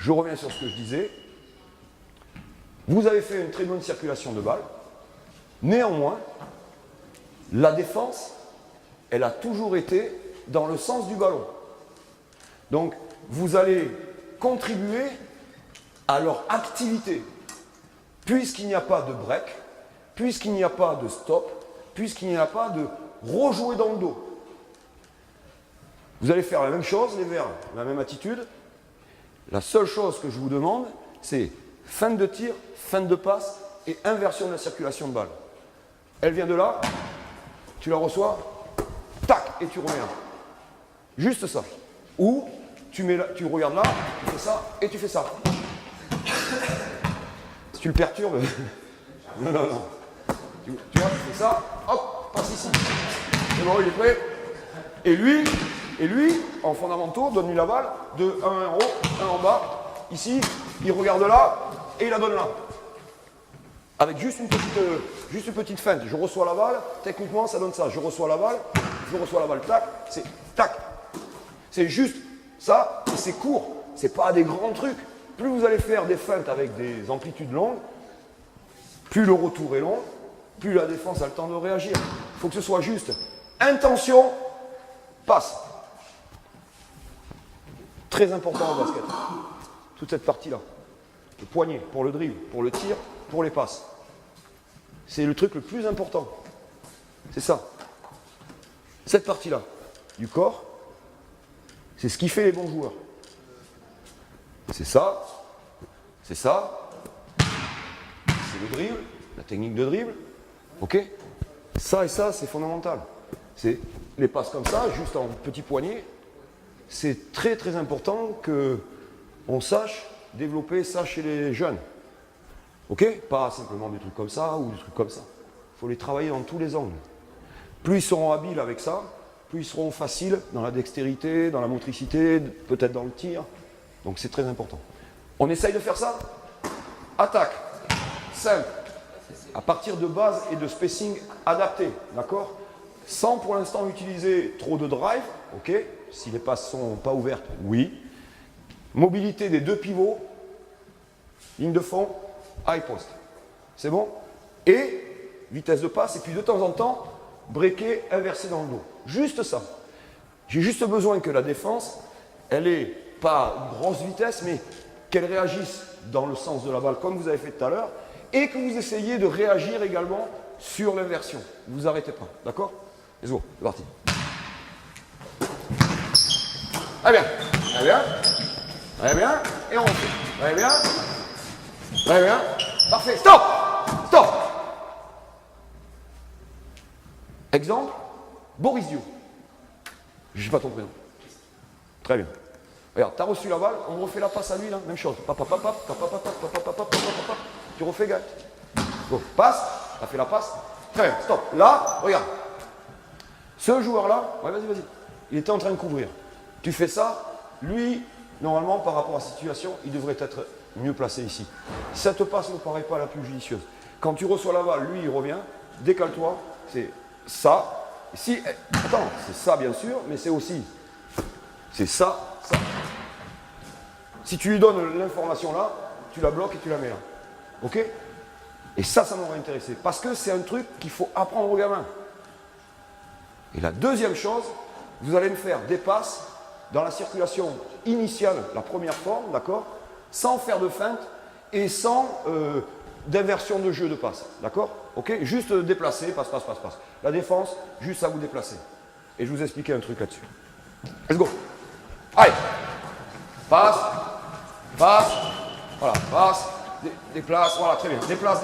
je reviens sur ce que je disais. Vous avez fait une très bonne circulation de balles. Néanmoins, la défense, elle a toujours été dans le sens du ballon. Donc, vous allez contribuer à leur activité. Puisqu'il n'y a pas de break, puisqu'il n'y a pas de stop, puisqu'il n'y a pas de rejouer dans le dos. Vous allez faire la même chose, les verts, la même attitude. La seule chose que je vous demande, c'est fin de tir, fin de passe et inversion de la circulation de balle. Elle vient de là, tu la reçois, tac, et tu reviens. Juste ça. Ou tu regardes là, tu fais ça, et tu fais ça. Si tu le perturbes, non. Tu vois, tu fais ça, hop, passe ici. C'est bon, il est prêt. Et lui, en fondamentaux, donne-lui la balle, de 1 en haut, 1 en bas. Ici, il regarde là, et il la donne là. Avec juste une petite feinte. Je reçois la balle, techniquement, ça donne ça. Je reçois la balle, tac, c'est tac. C'est juste ça, et c'est court. C'est pas des grands trucs. Plus vous allez faire des feintes avec des amplitudes longues, plus le retour est long, plus la défense a le temps de réagir. Il faut que ce soit juste. Intention, passe. Très important en basket. Toute cette partie-là. Le poignet, pour le dribble, pour le tir, pour les passes. C'est le truc le plus important. C'est ça. Cette partie-là du corps, c'est ce qui fait les bons joueurs. C'est ça, c'est ça, c'est le dribble, la technique de dribble, ok? Ça et ça, c'est fondamental. C'est les passes comme ça, juste en petit poignet. C'est très très important qu'on sache développer ça chez les jeunes. Ok? Pas simplement des trucs comme ça ou des trucs comme ça. Il faut les travailler dans tous les angles. Plus ils seront habiles avec ça, plus ils seront faciles dans la dextérité, dans la motricité, peut-être dans le tir. Donc c'est très important. On essaye de faire ça? Attaque. Simple. À partir de base et de spacing adapté. D'accord? Sans pour l'instant utiliser trop de drive. Ok? Si les passes sont pas ouvertes, oui. Mobilité des deux pivots. Ligne de fond. High post. C'est bon? Et vitesse de passe. Et puis de temps en temps, breaker, inverser dans le dos. Juste ça. J'ai juste besoin que la défense, elle ait pas une grosse vitesse, mais qu'elle réagisse dans le sens de la balle comme vous avez fait tout à l'heure, et que vous essayez de réagir également sur l'inversion. Ne vous arrêtez pas, d'accord? Let's go, c'est parti. Très bien, très bien, très bien, et on fait. Très bien, très bien, parfait, stop, stop. Exemple, Boris Dio. Je ne sais pas ton prénom. Très bien. Regarde, tu as reçu la balle, on refait la passe à lui là, même chose. Tu refais gars. Bon, passe, tu as fait la passe. Très bien, stop. Là, regarde. Ce joueur-là, ouais, vas-y. Il était en train de couvrir. Tu fais ça, lui, normalement, par rapport à la situation, il devrait être mieux placé ici. Cette passe ne me paraît pas la plus judicieuse. Quand tu reçois la balle, lui, il revient, décale-toi, c'est ça. Si, attends, c'est ça bien sûr, mais c'est aussi, c'est ça, ça. Si tu lui donnes l'information là, tu la bloques et tu la mets là. Ok? Et ça m'aurait intéressé. Parce que c'est un truc qu'il faut apprendre aux gamins. Et la deuxième chose, vous allez me faire des passes dans la circulation initiale, la première forme, d'accord? Sans faire de feinte et sans d'inversion de jeu de passe. D'accord? Ok? Juste déplacer, passe. La défense, juste à vous déplacer. Et je vous expliquer un truc là-dessus. Let's go. Allez. Passe. Voilà, passe. Déplace, voilà, très bien. Déplace.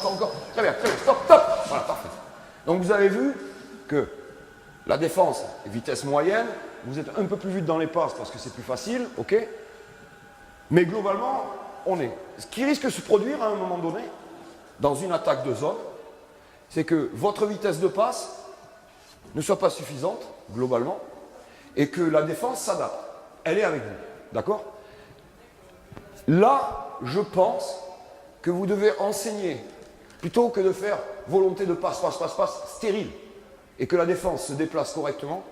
Encore. Très bien. Stop. Voilà, parfait. Donc vous avez vu que la défense est vitesse moyenne. Vous êtes un peu plus vite dans les passes parce que c'est plus facile, ok? Mais globalement, ce qui risque de se produire à un moment donné, dans une attaque de zone, c'est que votre vitesse de passe ne soit pas suffisante, globalement, et que la défense s'adapte. Elle est avec vous, d'accord? Là, je pense que vous devez enseigner, plutôt que de faire volonté de passe, stérile, et que la défense se déplace correctement,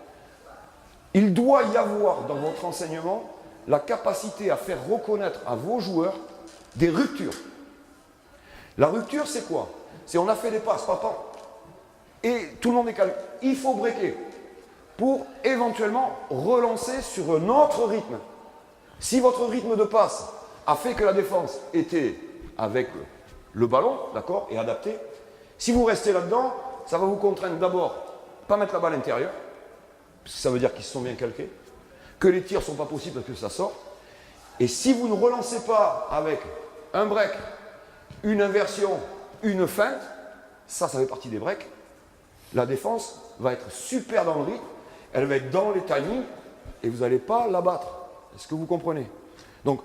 Il doit y avoir dans votre enseignement la capacité à faire reconnaître à vos joueurs des ruptures. La rupture, c'est quoi? C'est on a fait des passes, papa, et tout le monde est calme. Il faut breaker pour éventuellement relancer sur un autre rythme. Si votre rythme de passe a fait que la défense était avec le ballon, d'accord, et adapté, si vous restez là-dedans, ça va vous contraindre d'abord pas mettre la balle intérieure, parce que ça veut dire qu'ils se sont bien calqués, que les tirs ne sont pas possibles parce que ça sort. Et si vous ne relancez pas avec un break, une inversion, une feinte, ça fait partie des breaks, la défense va être super dans le rythme, elle va être dans les timings, et vous n'allez pas la battre. Est-ce que vous comprenez? Donc,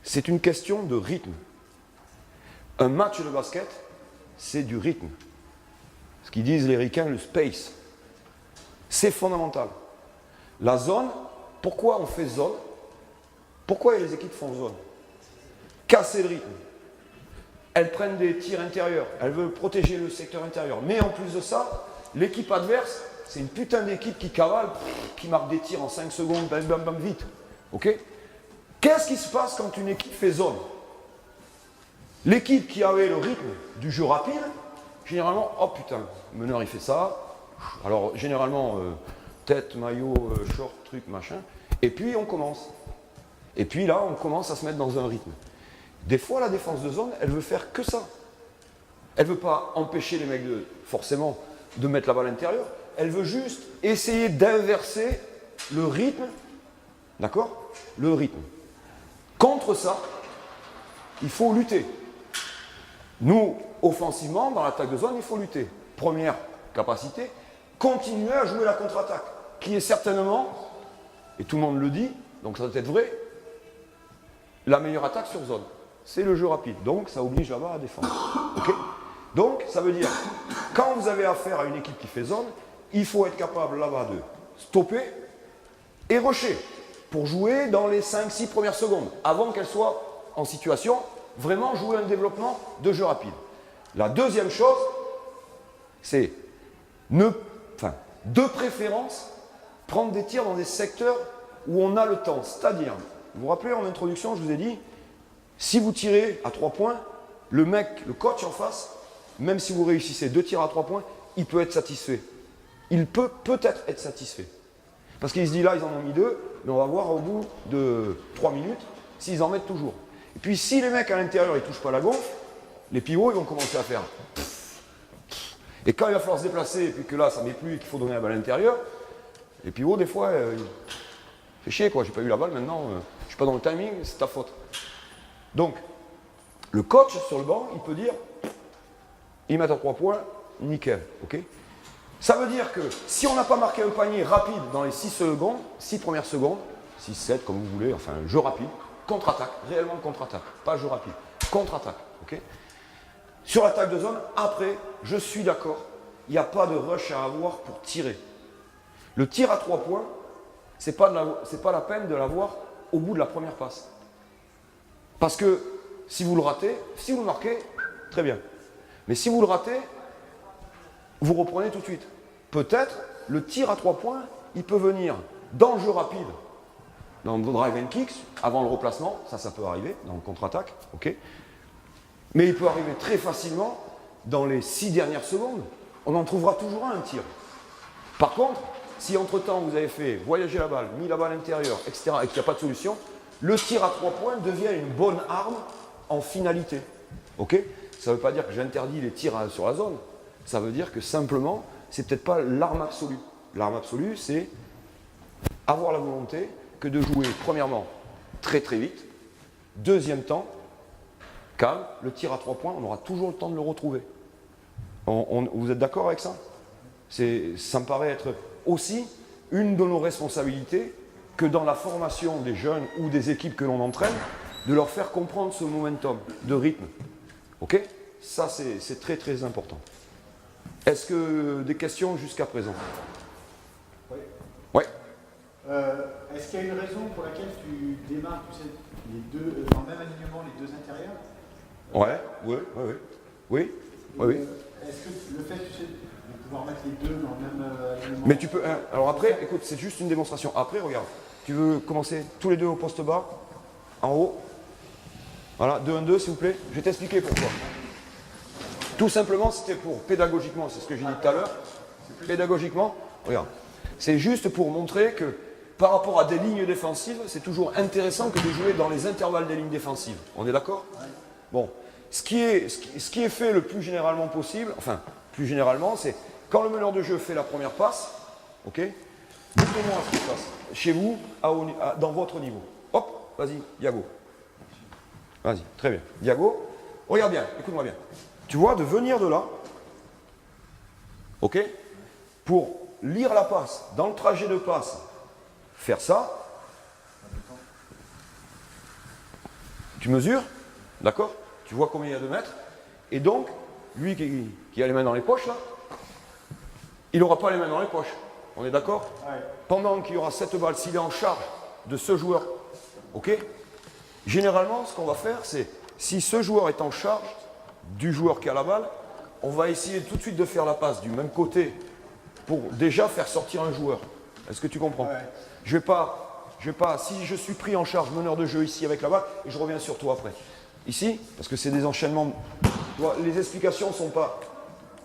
c'est une question de rythme. Un match de basket, c'est du rythme. Ce qu'ils disent les ricains, le space. C'est fondamental. La zone, pourquoi on fait zone? Pourquoi les équipes font zone? Casser le rythme. Elles prennent des tirs intérieurs, elles veulent protéger le secteur intérieur. Mais en plus de ça, l'équipe adverse, c'est une putain d'équipe qui cavale, qui marque des tirs en 5 secondes, bam bam bam, vite. Ok? Qu'est-ce qui se passe quand une équipe fait zone? L'équipe qui avait le rythme du jeu rapide, généralement, oh putain, le meneur il fait ça. Alors généralement, tête, maillot, short, truc, machin. Et puis on commence. Et puis là, on commence à se mettre dans un rythme. Des fois, la défense de zone, elle veut faire que ça. Elle ne veut pas empêcher les mecs forcément de mettre la balle à l'intérieur. Elle veut juste essayer d'inverser le rythme. D'accord? Le rythme. Contre ça, il faut lutter. Nous, offensivement, dans l'attaque de zone, il faut lutter. Première capacité, continuer à jouer la contre-attaque, qui est certainement, et tout le monde le dit, donc ça doit être vrai, la meilleure attaque sur zone. C'est le jeu rapide. Donc, ça oblige là-bas à défendre. Okay? Donc, ça veut dire, quand vous avez affaire à une équipe qui fait zone, il faut être capable là-bas de stopper et rusher pour jouer dans les 5-6 premières secondes, avant qu'elle soit en situation vraiment jouer un développement de jeu rapide. La deuxième chose, c'est de préférence prendre des tirs dans des secteurs où on a le temps. C'est-à-dire, vous vous rappelez en introduction, je vous ai dit, si vous tirez à 3 points, le mec, le coach en face, même si vous réussissez 2 tirs à 3 points, il peut être satisfait. Il peut peut-être être satisfait. Parce qu'il se dit là, ils en ont mis 2, mais on va voir au bout de 3 minutes s'ils en mettent toujours. Et puis si les mecs à l'intérieur, ils ne touchent pas la gonfle, les pivots, ils vont commencer à faire. Et quand il va falloir se déplacer, et puis que là, ça ne met plus et qu'il faut donner la balle à l'intérieur, les pivots, des fois, fait chier quoi, j'ai pas eu la balle maintenant, je suis pas dans le timing, c'est ta faute. Donc, le coach sur le banc, il peut dire, ils mettent à 3 points, nickel, ok? Ça veut dire que si on n'a pas marqué un panier rapide dans les 6 secondes, 6 premières secondes, 6, 7 comme vous voulez, enfin jeu rapide, contre-attaque, réellement contre-attaque, pas jeu rapide, contre-attaque, ok? Sur l'attaque de zone, après, je suis d'accord, il n'y a pas de rush à avoir pour tirer. Le tir à 3 points, c'est pas la peine de l'avoir au bout de la première passe. Parce que si vous le ratez, si vous le marquez, très bien. Mais si vous le ratez, vous reprenez tout de suite. Peut-être, le tir à 3 points, il peut venir dans le jeu rapide, dans le drive and kicks, avant le replacement, ça peut arriver, dans le contre-attaque, ok. Mais il peut arriver très facilement dans les 6 dernières secondes. On en trouvera toujours un tir. Par contre, si entre-temps vous avez fait voyager la balle, mis la balle à l'intérieur, etc., et qu'il n'y a pas de solution, le tir à 3 points devient une bonne arme en finalité. Ok? Ça ne veut pas dire que j'interdis les tirs sur la zone. Ça veut dire que simplement, c'est peut-être pas l'arme absolue. L'arme absolue, c'est avoir la volonté que de jouer, premièrement, très très vite. Deuxième temps, calme, le tir à 3 points, on aura toujours le temps de le retrouver. Vous êtes d'accord avec ça? Ça me paraît être aussi une de nos responsabilités que dans la formation des jeunes ou des équipes que l'on entraîne, de leur faire comprendre ce momentum de rythme. Ok? Ça, c'est très très important. Est-ce que des questions jusqu'à présent? Oui. Ouais. Est-ce qu'il y a une raison pour laquelle tu démarres les deux, dans le même alignement, les deux intérieurs? Ouais, oui. Est-ce que le fait de pouvoir mettre les deux dans le même moment. Mais tu peux. Hein, alors après, écoute, c'est juste une démonstration. Après, regarde, tu veux commencer tous les deux au poste bas, en haut. Voilà, 2-1-2, s'il vous plaît. Je vais t'expliquer pourquoi. Tout simplement, c'était pour, pédagogiquement, c'est ce que j'ai dit tout à l'heure. Pédagogiquement, regarde. C'est juste pour montrer que par rapport à des lignes défensives, c'est toujours intéressant que de jouer dans les intervalles des lignes défensives. On est d'accord? Bon. Ce qui est fait le plus généralement possible, enfin, plus généralement, c'est quand le meneur de jeu fait la première passe, ok, dites-moi ce qui se passe chez vous, dans votre niveau. Hop, vas-y, Diago. Vas-y, très bien. Diago, regarde bien, écoute-moi bien. Tu vois, de venir de là, ok, pour lire la passe, dans le trajet de passe, faire ça, tu mesures, d'accord? Tu vois combien il y a de mètres, et donc, lui qui a les mains dans les poches, là, il n'aura pas les mains dans les poches. On est d'accord? Ouais. Pendant qu'il y aura cette balle, s'il est en charge de ce joueur, ok? Généralement, ce qu'on va faire, c'est, si ce joueur est en charge du joueur qui a la balle, on va essayer tout de suite de faire la passe du même côté pour déjà faire sortir un joueur. Est-ce que tu comprends? Ouais. Je vais pas, si je suis pris en charge meneur de jeu ici avec la balle, et je reviens sur toi après. Ici, parce que c'est des enchaînements, tu vois, les explications sont pas,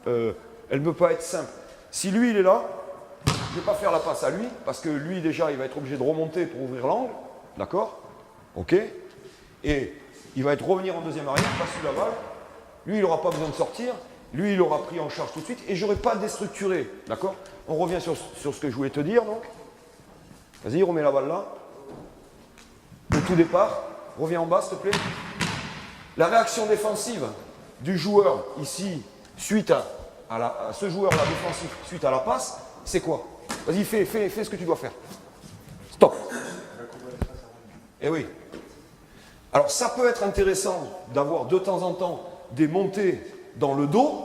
elles ne peuvent pas être simples. Si lui il est là, je ne vais pas faire la passe à lui, parce que lui déjà il va être obligé de remonter pour ouvrir l'angle, d'accord? Ok? Et il va revenir en deuxième arrière, pas sous la balle. Lui il n'aura pas besoin de sortir, lui il aura pris en charge tout de suite, et je n'aurai pas déstructuré, d'accord? On revient sur ce que je voulais te dire donc. Vas-y, remets la balle là. Au tout départ, reviens en bas s'il te plaît. La réaction défensive du joueur ici, suite à ce joueur-là défensif, suite à la passe, c'est quoi? Vas-y, fais ce que tu dois faire. Stop. Eh oui. Alors ça peut être intéressant d'avoir de temps en temps des montées dans le dos,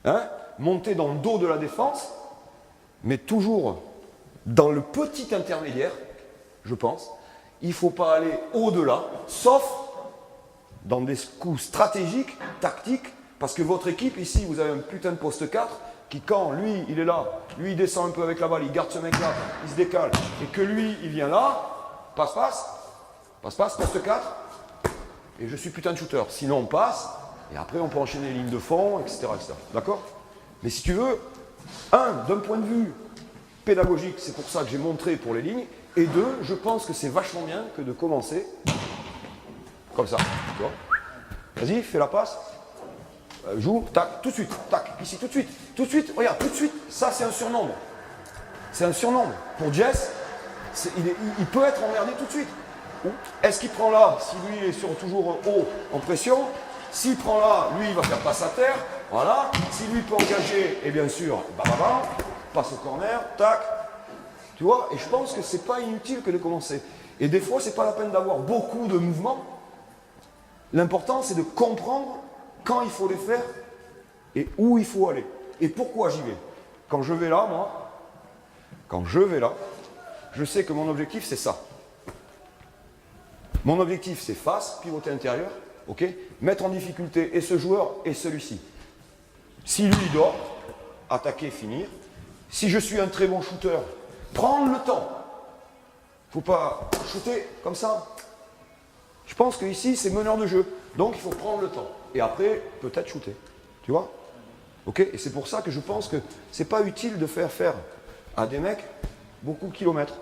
hein, montées dans le dos de la défense, mais toujours dans le petit intermédiaire, je pense. Il ne faut pas aller au-delà, sauf dans des coups stratégiques, tactiques, parce que votre équipe, ici, vous avez un putain de poste 4, qui quand lui, il est là, lui, il descend un peu avec la balle, il garde ce mec-là, il se décale, et que lui, il vient là, passe, poste 4, et je suis putain de shooter. Sinon, on passe, et après, on peut enchaîner les lignes de fond, etc. etc. D'accord? Mais si tu veux, d'un point de vue pédagogique, c'est pour ça que j'ai montré pour les lignes, et deux, je pense que c'est vachement bien que de commencer comme ça, tu vois. Vas-y, fais la passe. Joue, tac, tout de suite, tac, ici, tout de suite, regarde, tout de suite, ça c'est un surnombre. C'est un surnombre. Pour Jess, il peut être emmerdé tout de suite. Est-ce qu'il prend là, si lui est toujours haut en pression, s'il prend là, lui il va faire passe à terre, voilà. Si lui peut engager, et bien sûr, passe au corner, tac. Tu vois, et je pense que c'est pas inutile que de commencer. Et des fois, c'est pas la peine d'avoir beaucoup de mouvements. L'important, c'est de comprendre quand il faut les faire et où il faut aller. Et pourquoi j'y vais. Quand je vais là, moi, je sais que mon objectif, c'est ça. Mon objectif, c'est face, pivoter intérieur, ok, mettre en difficulté et ce joueur et celui-ci. Si lui il dort, attaquer, finir. Si je suis un très bon shooter, prendre le temps. Il ne faut pas shooter comme ça. Je pense qu'ici, c'est meneur de jeu. Donc, il faut prendre le temps. Et après, peut-être shooter. Tu vois? Ok? Et c'est pour ça que je pense que ce n'est pas utile de faire à des mecs beaucoup de kilomètres.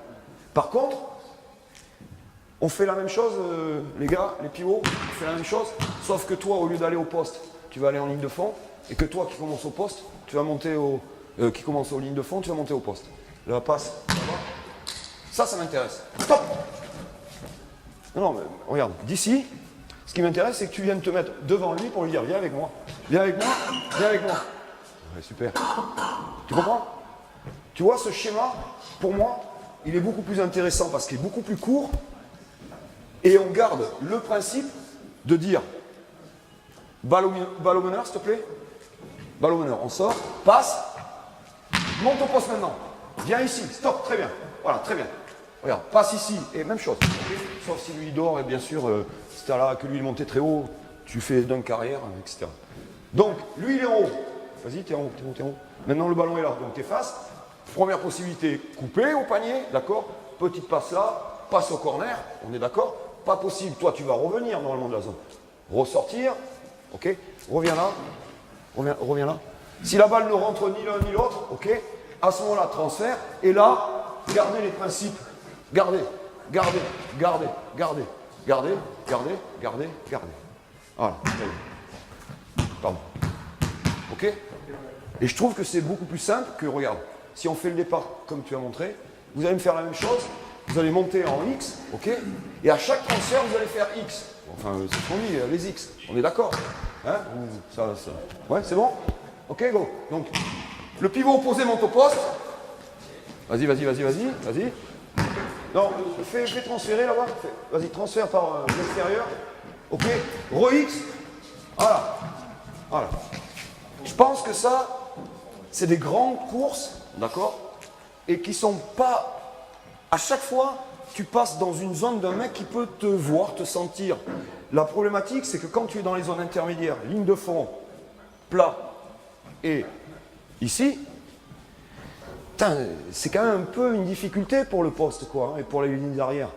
Par contre, on fait la même chose, les gars, les pivots, on fait la même chose, sauf que toi, au lieu d'aller au poste, tu vas aller en ligne de fond, et que toi qui commences au poste, tu vas monter qui commence aux lignes de fond, tu vas monter au poste. La passe, ça m'intéresse. Stop! Non, mais regarde, d'ici, ce qui m'intéresse, c'est que tu viennes te mettre devant lui pour lui dire, viens avec moi, viens avec moi, viens avec moi. Ouais, super. Tu comprends? Tu vois, ce schéma, pour moi, il est beaucoup plus intéressant parce qu'il est beaucoup plus court et on garde le principe de dire balle au meneur, s'il te plaît. Balle au meneur, on sort, passe, monte au poste maintenant. Viens ici, stop, très bien. Voilà, très bien. Regarde, passe ici, et même chose. Sauf si lui il dort, et bien sûr, si tu as là que lui il montait très haut, tu fais d'un carrière, etc. Donc, lui il est en haut. Vas-y, t'es en haut, t'es en haut, t'es en haut. Maintenant, le ballon est là, donc t'effaces. Première possibilité, couper au panier, d'accord? Petite passe là, passe au corner, on est d'accord? Pas possible, toi tu vas revenir normalement de la zone. Ressortir, ok? Reviens là, reviens là. Si la balle ne rentre ni l'un ni l'autre, ok? À ce moment-là, transfert, et là, gardez les principes. Gardez, gardez, gardez, gardez, gardez, gardez, gardez, gardez. Voilà, pardon. Ok? Et je trouve que c'est beaucoup plus simple que, regarde, si on fait le départ comme tu as montré, vous allez me faire la même chose, vous allez monter en X, ok? Et à chaque transfert, vous allez faire X. Enfin, c'est ce qu'on dit, les X. On est d'accord? Hein? Ça. Ouais, c'est bon? Ok, go. Donc, le pivot opposé monte au poste. Vas-y. Non, fais transférer là-bas. Vas-y, transfère par l'extérieur. Ok? Re-X. Voilà. Je pense que ça, c'est des grandes courses, d'accord? Et qui sont pas... À chaque fois, tu passes dans une zone d'un mec qui peut te voir, te sentir. La problématique, c'est que quand tu es dans les zones intermédiaires, ligne de fond, plat, et ici, c'est quand même un peu une difficulté pour le poste, quoi, et pour les lignes d'arrière.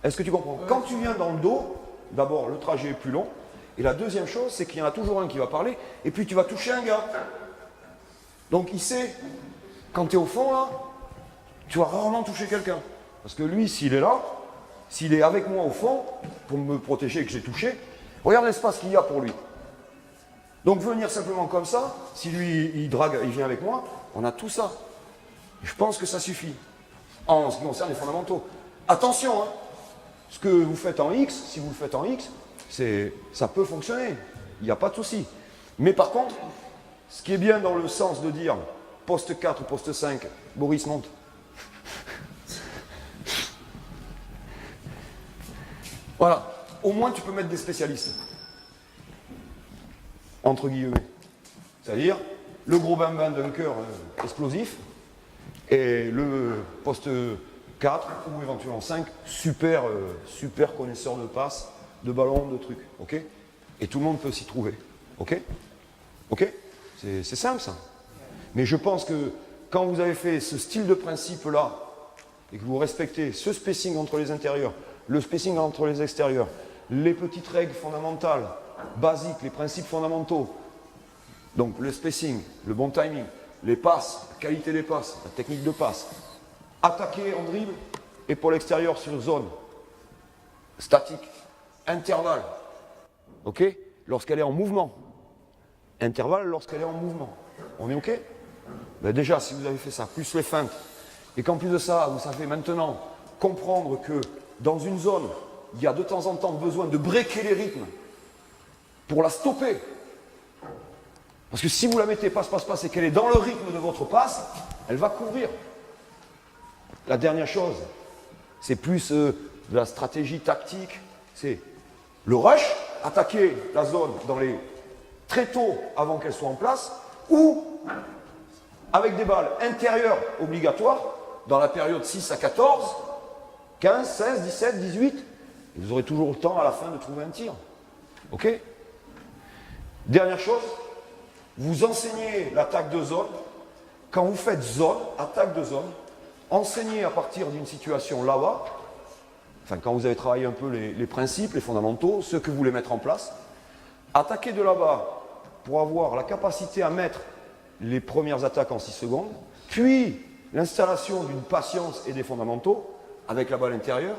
Est-ce que tu comprends? Quand tu viens dans le dos, d'abord, le trajet est plus long, et la deuxième chose, c'est qu'il y en a toujours un qui va parler, et puis tu vas toucher un gars. Donc il sait, quand tu es au fond, là, tu vas rarement toucher quelqu'un. Parce que lui, s'il est là, s'il est avec moi au fond, pour me protéger et que j'ai touché, regarde l'espace qu'il y a pour lui. Donc venir simplement comme ça, si lui, il drague, il vient avec moi, on a tout ça. Je pense que ça suffit. En ce qui concerne les fondamentaux. Attention, hein, ce que vous faites en X, si vous le faites en X, ça peut fonctionner. Il n'y a pas de souci. Mais par contre, ce qui est bien dans le sens de dire poste 4 ou poste 5, Boris monte. Voilà, au moins tu peux mettre des spécialistes. Entre guillemets. C'est-à-dire le gros bambin dunker explosif et le poste 4 ou éventuellement 5, super connaisseur de passes, de ballons, de trucs. Ok? Et tout le monde peut s'y trouver. Ok? Ok? C'est simple ça. Mais je pense que quand vous avez fait ce style de principe-là et que vous respectez ce spacing entre les intérieurs, le spacing entre les extérieurs, les petites règles fondamentales, basiques, les principes fondamentaux, donc le spacing, le bon timing, les passes, la qualité des passes, la technique de passe, attaquer en dribble et pour l'extérieur sur zone, statique, intervalle, ok? Lorsqu'elle est en mouvement, intervalle lorsqu'elle est en mouvement. On est ok? Ben déjà, si vous avez fait ça, plus les feintes, et qu'en plus de ça, vous savez maintenant comprendre que dans une zone, il y a de temps en temps besoin de breaker les rythmes pour la stopper. Parce que si vous la mettez passe et qu'elle est dans le rythme de votre passe, elle va courir. La dernière chose, c'est plus de la stratégie tactique, c'est le rush, attaquer la zone très tôt avant qu'elle soit en place, ou avec des balles intérieures obligatoires dans la période 6 à 14, 15, 16, 17, 18, et vous aurez toujours le temps à la fin de trouver un tir. Ok? Dernière chose, vous enseignez l'attaque de zone. Quand vous faites zone, attaque de zone, enseignez à partir d'une situation là-bas, enfin quand vous avez travaillé un peu les principes, les fondamentaux, ce que vous voulez mettre en place, attaquez de là-bas pour avoir la capacité à mettre les premières attaques en 6 secondes, puis l'installation d'une patience et des fondamentaux avec la balle intérieure,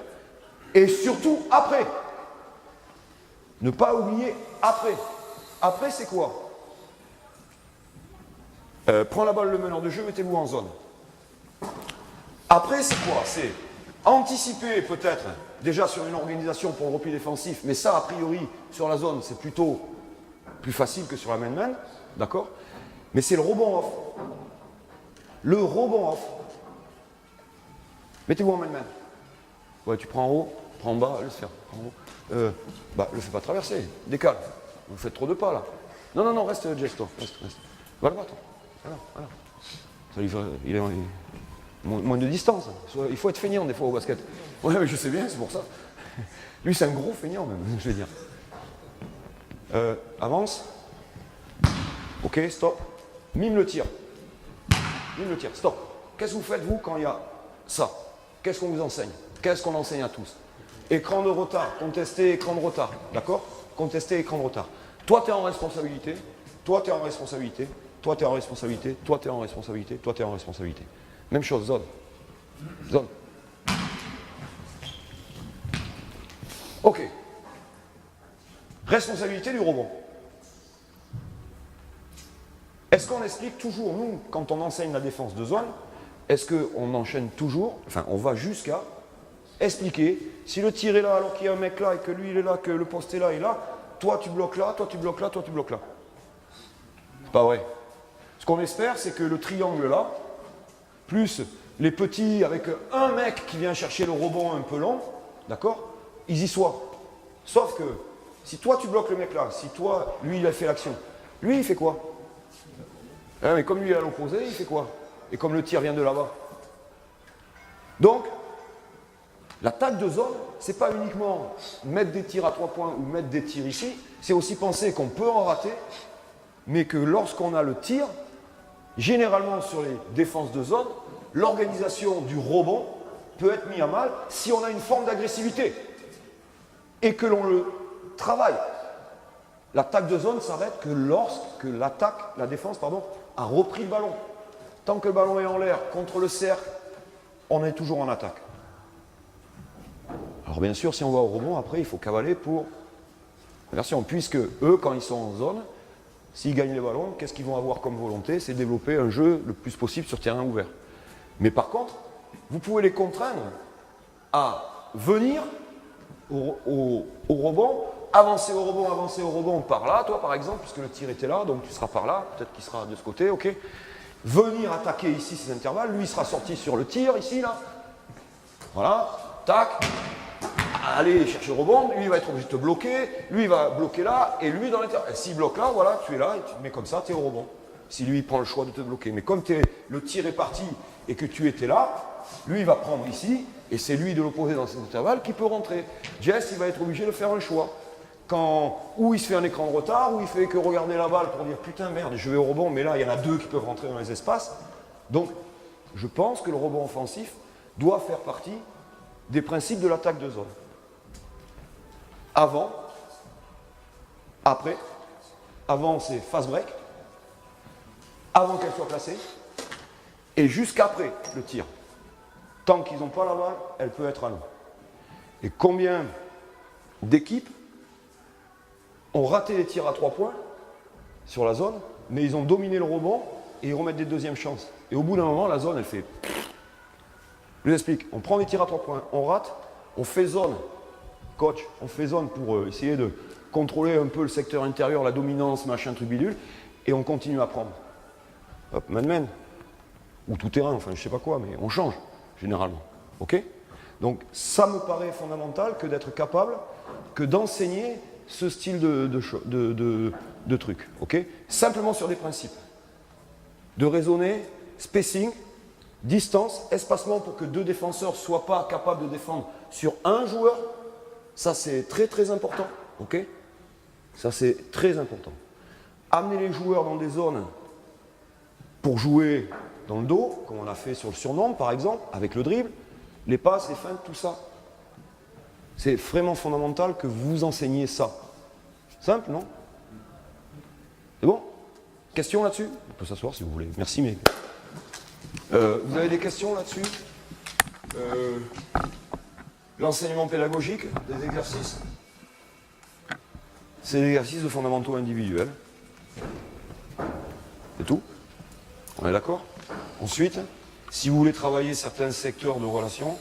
et surtout après. Ne pas oublier après. Après, c'est quoi? Prends la balle, le meneur de jeu, mettez-vous en zone. Après, c'est quoi? C'est anticiper peut-être, déjà sur une organisation pour le repli défensif, mais ça, a priori, sur la zone, c'est plutôt plus facile que sur la man-man, d'accord? Mais c'est le rebond off. Le rebond off. Mettez-vous en man-man. Ouais, tu prends en haut, prends en bas, laisse faire. En haut. Le fais pas traverser, décale. Vous faites trop de pas là. Non, reste gesto, reste. Va le battre. Voilà. Ça lui fait, il est moins de distance. Il faut être feignant des fois au basket. Ouais, mais je sais bien, c'est pour ça. Lui, c'est un gros feignant même, je vais dire. Avance. Ok, stop. mime le tir. Mime le tir, stop. Qu'est-ce que vous faites, vous, quand il y a ça? Qu'est-ce qu'on vous enseigne? Qu'est-ce qu'on enseigne à tous? Écran de retard, contester écran de retard, d'accord? Contester écran de retard. Toi, tu es en responsabilité, toi, tu es en responsabilité, toi, tu es en responsabilité, toi, tu es en responsabilité, toi, tu es en responsabilité. Même chose, zone. Zone. Ok. Responsabilité du rebond. Est-ce qu'on explique toujours, nous, quand on enseigne la défense de zone, est-ce qu'on enchaîne toujours, enfin, on va jusqu'à expliquer, si le tir est là alors qu'il y a un mec là et que lui il est là, que le poste est là et là, toi tu bloques là, toi tu bloques là, toi tu bloques là. C'est pas vrai. Ce qu'on espère, c'est que le triangle là, plus les petits avec un mec qui vient chercher le rebond un peu long, d'accord, ils y soient. Sauf que, si toi tu bloques le mec là, si toi, lui il a fait l'action, lui il fait quoi? Mais comme lui est à l'opposé, il fait quoi? Et comme le tir vient de là-bas. Donc, l'attaque de zone, c'est pas uniquement mettre des tirs à 3 points ou mettre des tirs ici, c'est aussi penser qu'on peut en rater, mais que lorsqu'on a le tir, généralement sur les défenses de zone, l'organisation du rebond peut être mise à mal si on a une forme d'agressivité et que l'on le travaille. L'attaque de zone s'arrête que lorsque la défense, a repris le ballon. Tant que le ballon est en l'air contre le cercle, on est toujours en attaque. Alors bien sûr, si on va au rebond, après, il faut cavaler pour la version, puisque eux, quand ils sont en zone, s'ils gagnent les ballons, qu'est-ce qu'ils vont avoir comme volonté? C'est développer un jeu le plus possible sur terrain ouvert. Mais par contre, vous pouvez les contraindre à venir au rebond, avancer au rebond par là, toi par exemple, puisque le tir était là, donc tu seras par là, peut-être qu'il sera de ce côté, ok. Venir attaquer ici ces intervalles, lui il sera sorti sur le tir ici, là. Voilà, tac. Aller chercher le rebond, lui il va être obligé de te bloquer, lui il va bloquer là, et lui dans l'intervalle. S'il bloque là, voilà, tu es là, et tu te mets comme ça, tu es au rebond. Si lui il prend le choix de te bloquer. Mais comme le tir est parti et que tu étais là, lui il va prendre ici, et c'est lui de l'opposé dans cet intervalle qui peut rentrer. Jess il va être obligé de faire un choix. Ou il se fait un écran de retard, ou il fait que regarder la balle pour dire putain merde, je vais au rebond, mais là il y en a deux qui peuvent rentrer dans les espaces. Donc je pense que le rebond offensif doit faire partie des principes de l'attaque de zone. Avant, après, avant c'est fast break, avant qu'elle soit placée, et jusqu'après le tir. Tant qu'ils n'ont pas la balle, elle peut être à nous. Et combien d'équipes ont raté les tirs à 3 points sur la zone, mais ils ont dominé le rebond et ils remettent des deuxièmes chances. Et au bout d'un moment, la zone, elle fait... Je vous explique, on prend des tirs à 3 points, on rate, on fait zone, coach, on fait zone pour essayer de contrôler un peu le secteur intérieur, la dominance, machin, truc bidule, et on continue à prendre. Hop, man-man, ou tout terrain, enfin je sais pas quoi, mais on change, généralement. Ok? Donc ça me paraît fondamental que d'être capable, que d'enseigner ce style de truc. Ok? Simplement sur des principes. De raisonner, spacing, distance, espacement pour que deux défenseurs ne soient pas capables de défendre sur un joueur. Ça, c'est très très important. Ok? Ça, c'est très important. Amener les joueurs dans des zones pour jouer dans le dos, comme on a fait sur le surnombre, par exemple, avec le dribble, les passes, les feintes, tout ça. C'est vraiment fondamental que vous enseigniez ça. Simple, non? C'est bon? Questions là-dessus? On peut s'asseoir si vous voulez. Merci, mais... vous avez des questions là-dessus? L'enseignement pédagogique, des exercices? C'est des exercices de fondamentaux individuels. C'est tout? On est d'accord? Ensuite, si vous voulez travailler certains secteurs de relations,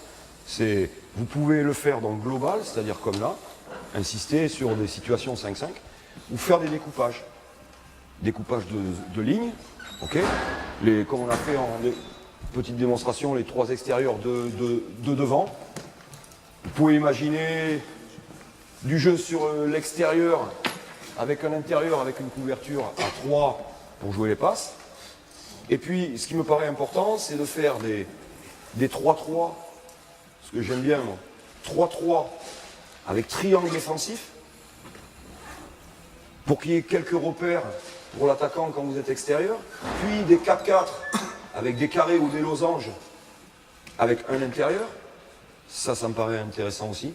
vous pouvez le faire dans le global, c'est-à-dire comme là, insister sur des situations 5-5, ou faire des découpages. Découpage de lignes, ok? Comme on a fait en petite démonstration, les 3 extérieurs de devant. Vous pouvez imaginer du jeu sur l'extérieur avec un intérieur, avec une couverture à 3 pour jouer les passes. Et puis, ce qui me paraît important, c'est de faire des 3-3, ce que j'aime bien, moi. 3-3 avec triangle défensif, pour qu'il y ait quelques repères pour l'attaquant quand vous êtes extérieur, puis des 4-4 avec des carrés ou des losanges avec un intérieur. Ça me paraît intéressant aussi.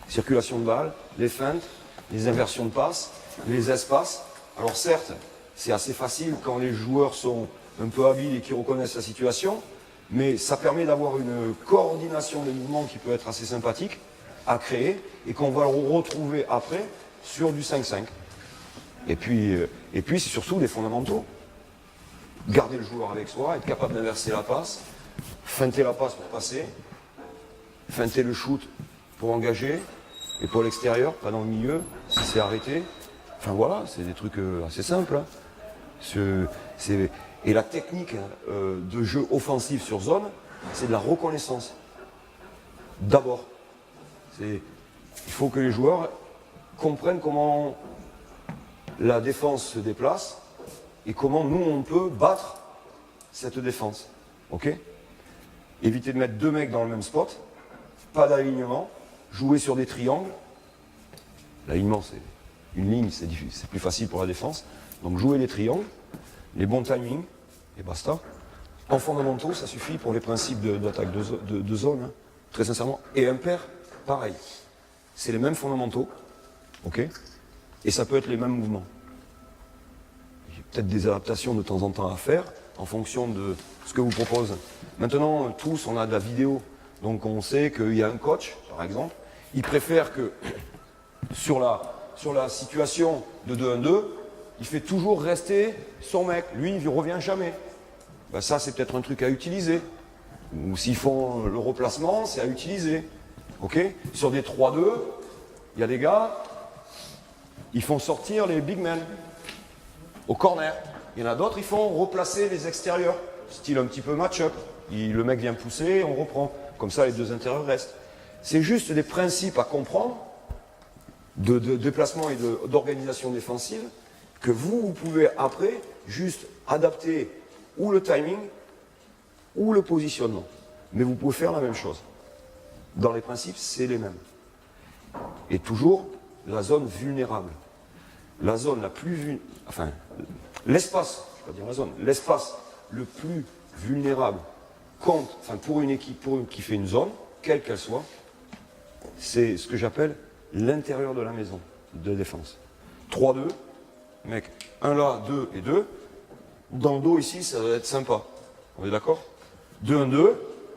Circulation de balles, les feintes, les inversions de passes, les espaces. Alors certes, c'est assez facile quand les joueurs sont un peu habiles et qui reconnaissent la situation, mais ça permet d'avoir une coordination des mouvements qui peut être assez sympathique à créer et qu'on va retrouver après sur du 5-5. Et puis c'est surtout des fondamentaux. Garder le joueur avec soi, être capable d'inverser la passe, feinter la passe pour passer, feinter le shoot pour engager, épaule extérieure, pas dans le milieu, si c'est arrêté. Enfin voilà, c'est des trucs assez simples. Hein. Et la technique de jeu offensif sur zone, c'est de la reconnaissance. D'abord, il faut que les joueurs comprennent comment la défense se déplace et comment nous, on peut battre cette défense. Ok ? Éviter de mettre 2 mecs dans le même spot, pas d'alignement, jouer sur des triangles. L'alignement, c'est une ligne, c'est plus facile pour la défense. Donc jouer les triangles, les bons timings, et basta. En fondamentaux, ça suffit pour les principes d'attaque de zone, hein, très sincèrement. Et impair, pareil. C'est les mêmes fondamentaux, ok ? Et ça peut être les mêmes mouvements. Il y a peut-être des adaptations de temps en temps à faire, en fonction de ce que vous propose. Maintenant, tous, on a de la vidéo. Donc on sait qu'il y a un coach, par exemple, il préfère que sur la situation de 2-1-2, il fait toujours rester son mec. Lui, il ne revient jamais. Ben ça, c'est peut-être un truc à utiliser. Ou s'ils font le replacement, c'est à utiliser. Okay ? Sur des 3-2, il y a des gars, ils font sortir les big men au corner. Il y en a d'autres, ils font replacer les extérieurs, style un petit peu match-up. Le mec vient pousser, on reprend. Comme ça, les 2 intérieurs restent. C'est juste des principes à comprendre de déplacement et d'organisation défensive que vous pouvez après juste adapter ou le timing ou le positionnement. Mais vous pouvez faire la même chose. Dans les principes, c'est les mêmes. Et toujours la zone vulnérable. La zone la plus enfin, l'espace, je ne vais pas dire la zone, l'espace le plus vulnérable pour une équipe qui fait une zone, quelle qu'elle soit, c'est ce que j'appelle l'intérieur de la maison de défense. 3-2, mec, 1 là, 2 et 2. Dans le dos ici, ça va être sympa. On est d'accord ? 2-1-2,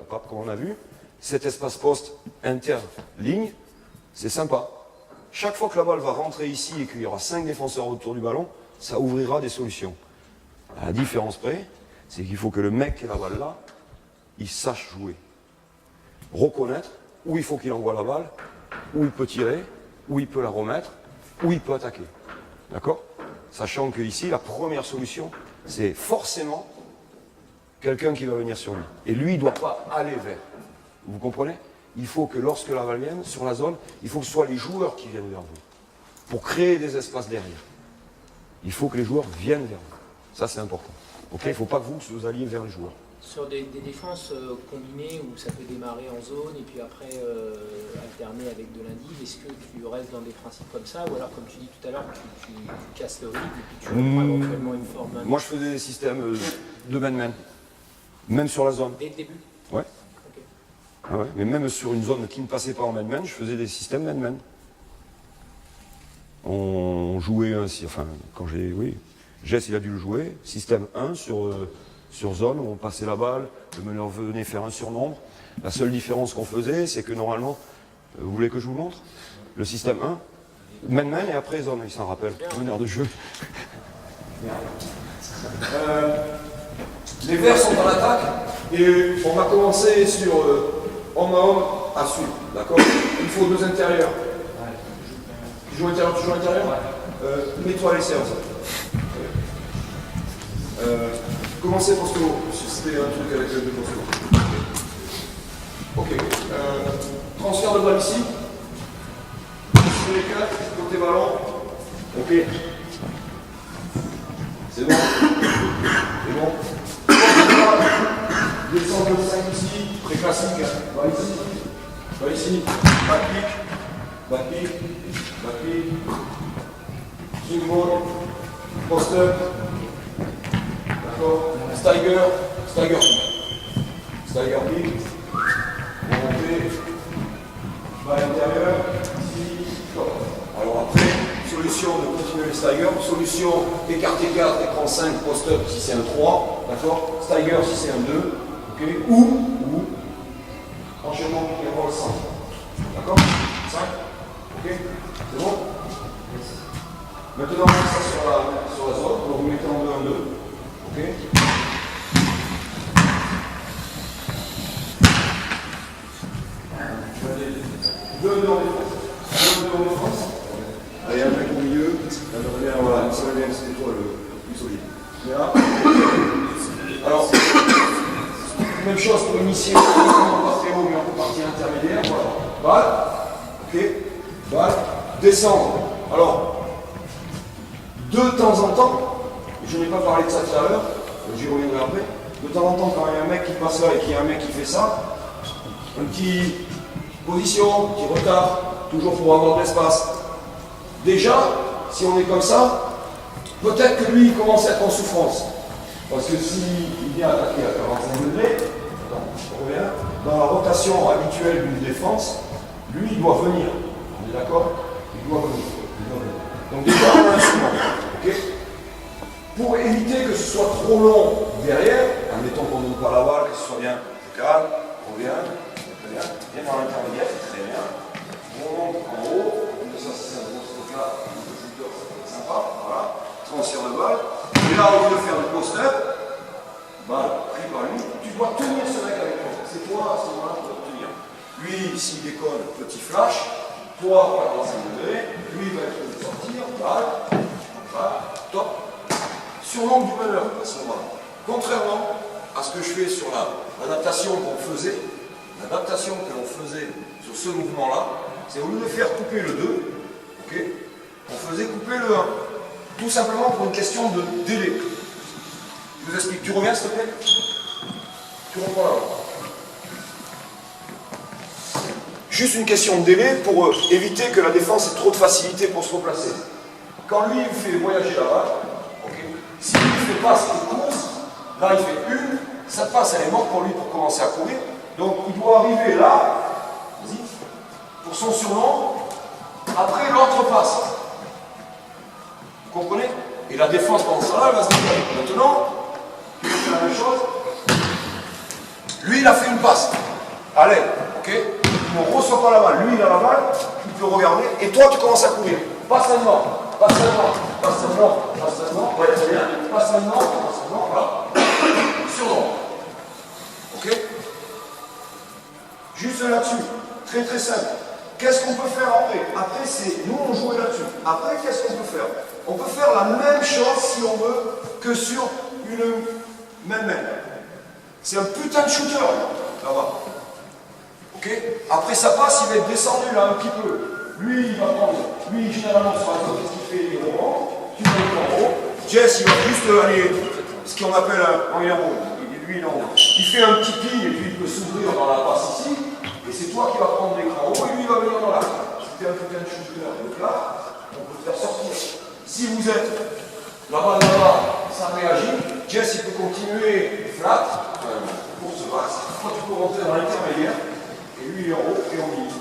comme on a vu. Cet espace poste interligne, c'est sympa. Chaque fois que la balle va rentrer ici et qu'il y aura 5 défenseurs autour du ballon, ça ouvrira des solutions. À la différence près, c'est qu'il faut que le mec qui a la balle là, il sache jouer. Reconnaître où il faut qu'il envoie la balle, où il peut tirer, où il peut la remettre, où il peut attaquer. D'accord ? Sachant que ici, la première solution, c'est forcément quelqu'un qui va venir sur lui. Et lui, il ne doit pas aller vers. Vous comprenez ? Il faut que lorsque la balle vienne sur la zone, il faut que ce soit les joueurs qui viennent vers vous. Pour créer des espaces derrière. Il faut que les joueurs viennent vers vous. Ça, c'est important. Okay ? Il ne faut pas que vous alliez vers les joueurs. Sur des défenses combinées où ça peut démarrer en zone et puis après alterner avec de l'indiv, est-ce que tu restes dans des principes comme ça ou alors comme tu dis tout à l'heure, tu casses le rythme et puis tu reprends éventuellement une forme man-man? Moi je faisais des systèmes de man-man, même sur la zone. Dès le début? Ouais. Okay. Ah ouais. Mais même sur une zone qui ne passait pas en man-man, je faisais des systèmes man-man. On jouait ainsi, enfin quand Jess il a dû le jouer, système 1 sur zone, où on passait la balle, le meneur venait faire un surnombre. La seule différence qu'on faisait, c'est que normalement, vous voulez que je vous montre ? Le système 1, man-man et après zone, il s'en rappelle, meneur de jeu. Les verts sont en attaque et on va commencer sur homme à homme à suivre, d'accord ? Il faut 2 intérieurs. Tu joues intérieur, tu joues intérieur ? Mets-toi les séances. Commencez posto, c'était un truc avec le posto. Ok. Transfert de balle ici. Sur les 4, côté ballon. Ok. C'est bon. C'est bon. Descendre de 5 ici, très classique. Va ici. Va ici. Back-pick. Back-pick. Back-pick. Swing ball. post-up, d'accord, stagger, stagger kick. Stagger kick, remontée, balle intérieure, ici, top. Alors après, solution de continuer les stagger, solution écarté 4, écran 5, post-up si c'est un 3, d'accord, stagger si c'est un 2, ok, ou enchaînement et roll 5. D'accord, 5, ok, c'est bon. Maintenant, on met ça sur la zone, donc vous mettez en 2, 1, 2, ok. Deux en défense. Allez, un mec au milieu. Voilà, ça va bien, c'est toi le plus solide. Là. Alors, même chose pour initier, pas très haut, mais un peu partie intermédiaire. Voilà. Balle. Ok. Balle. Descendre. Alors, de temps en temps, je n'ai pas parlé de ça tout à l'heure, j'y reviendrai après. De temps en temps, quand il y a un mec qui passe là et qu'il y a un mec qui fait ça, un petit position, un petit retard, toujours pour avoir de l'espace. Déjà, si on est comme ça, peut-être que lui, il commence à être en souffrance. Parce que s'il vient attaquer à 45 degrés, on revient, dans la rotation habituelle d'une défense, lui, il doit venir. On est d'accord? Il doit venir. Donc déjà, on a un instrument. Okay, pour éviter que ce soit trop long derrière, admettons qu'on ne donne pas la balle, que ce soit bien calme, on vient, très bien, bien dans l'intermédiaire, très bien. On monte en haut, ça c'est un gros truc là, c'est sympa, voilà, transfert de balle. Et là, au lieu de faire du post-up, balle pris par lui, tu dois tenir ce mec avec toi. C'est toi à ce moment-là qui dois tenir. Lui, s'il déconne, petit flash, toi, 45 degrés, lui va être de sortir, balle, top. Sur l'angle du meneur, à ce moment-là. Contrairement à ce que je fais sur l'adaptation qu'on faisait, l'adaptation que l'on faisait sur ce mouvement-là, c'est au lieu de faire couper le 2, okay, on faisait couper le 1. Tout simplement pour une question de délai. Je vous explique. Tu reviens, s'il te plaît? Tu reprends là. Juste une question de délai pour éviter que la défense ait trop de facilité pour se replacer. Quand lui, il fait voyager la balle, okay, si lui ne fait pas cette course, là il fait une, cette passe elle est morte pour lui pour commencer à courir. Donc il doit arriver là, vas-y, pour son surnom, après l'autre passe. Vous comprenez? Et la défense pendant ça là, elle va se décaler. Maintenant, tu fais la même chose. Lui il a fait une passe. Allez, ok? On ne reçoit pas la balle, lui il a la balle, il peut regarder, et toi tu commences à courir. Passe maintenant, passe maintenant, passe maintenant, passe maintenant, ouais, très bien, passe maintenant, voilà. Surnom. Ok? Juste là-dessus, très très simple. Qu'est-ce qu'on peut faire après? Après, c'est, nous on jouait là-dessus. Après, qu'est-ce qu'on peut faire? On peut faire la même chose, si on veut, que sur une même. C'est un putain de shooter, là-bas. Okay. Après ça passe, il va être descendu là un petit peu. Lui, il va prendre, lui généralement sur la zone, qu'est-ce qu'il fait? Il remonte, tu vas être en haut. Jess, il va juste aller, ce qu'on appelle un héros. Lui, non. Il fait un petit ping et puis il peut s'ouvrir dans la passe ici. Et c'est toi qui vas prendre l'écran en haut et lui il va venir dans la. C'était un putain de shooter. Donc là, on peut le faire sortir. Si vous êtes là-bas, ça réagit. Jess, il peut continuer flat pour se battre. Toi, tu peux rentrer dans l'intermédiaire. Et lui il est en haut et on y est.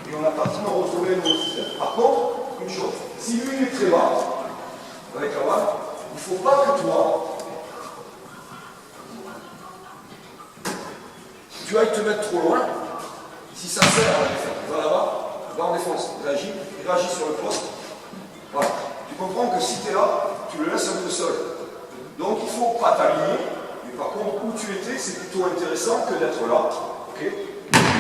Et on a pratiquement retrouvé le nouveau système. Par contre, une chose, si lui il est très bas, avec la balle, il ne faut pas que toi, tu ailles te mettre trop loin. Si ça sert à la défense, va là-bas, va en défense, réagis sur le poste. Voilà. Tu comprends que si tu es là, tu le laisses un peu seul. Donc il ne faut pas t'aligner, mais par contre, où tu étais, c'est plutôt intéressant que d'être là. Okay,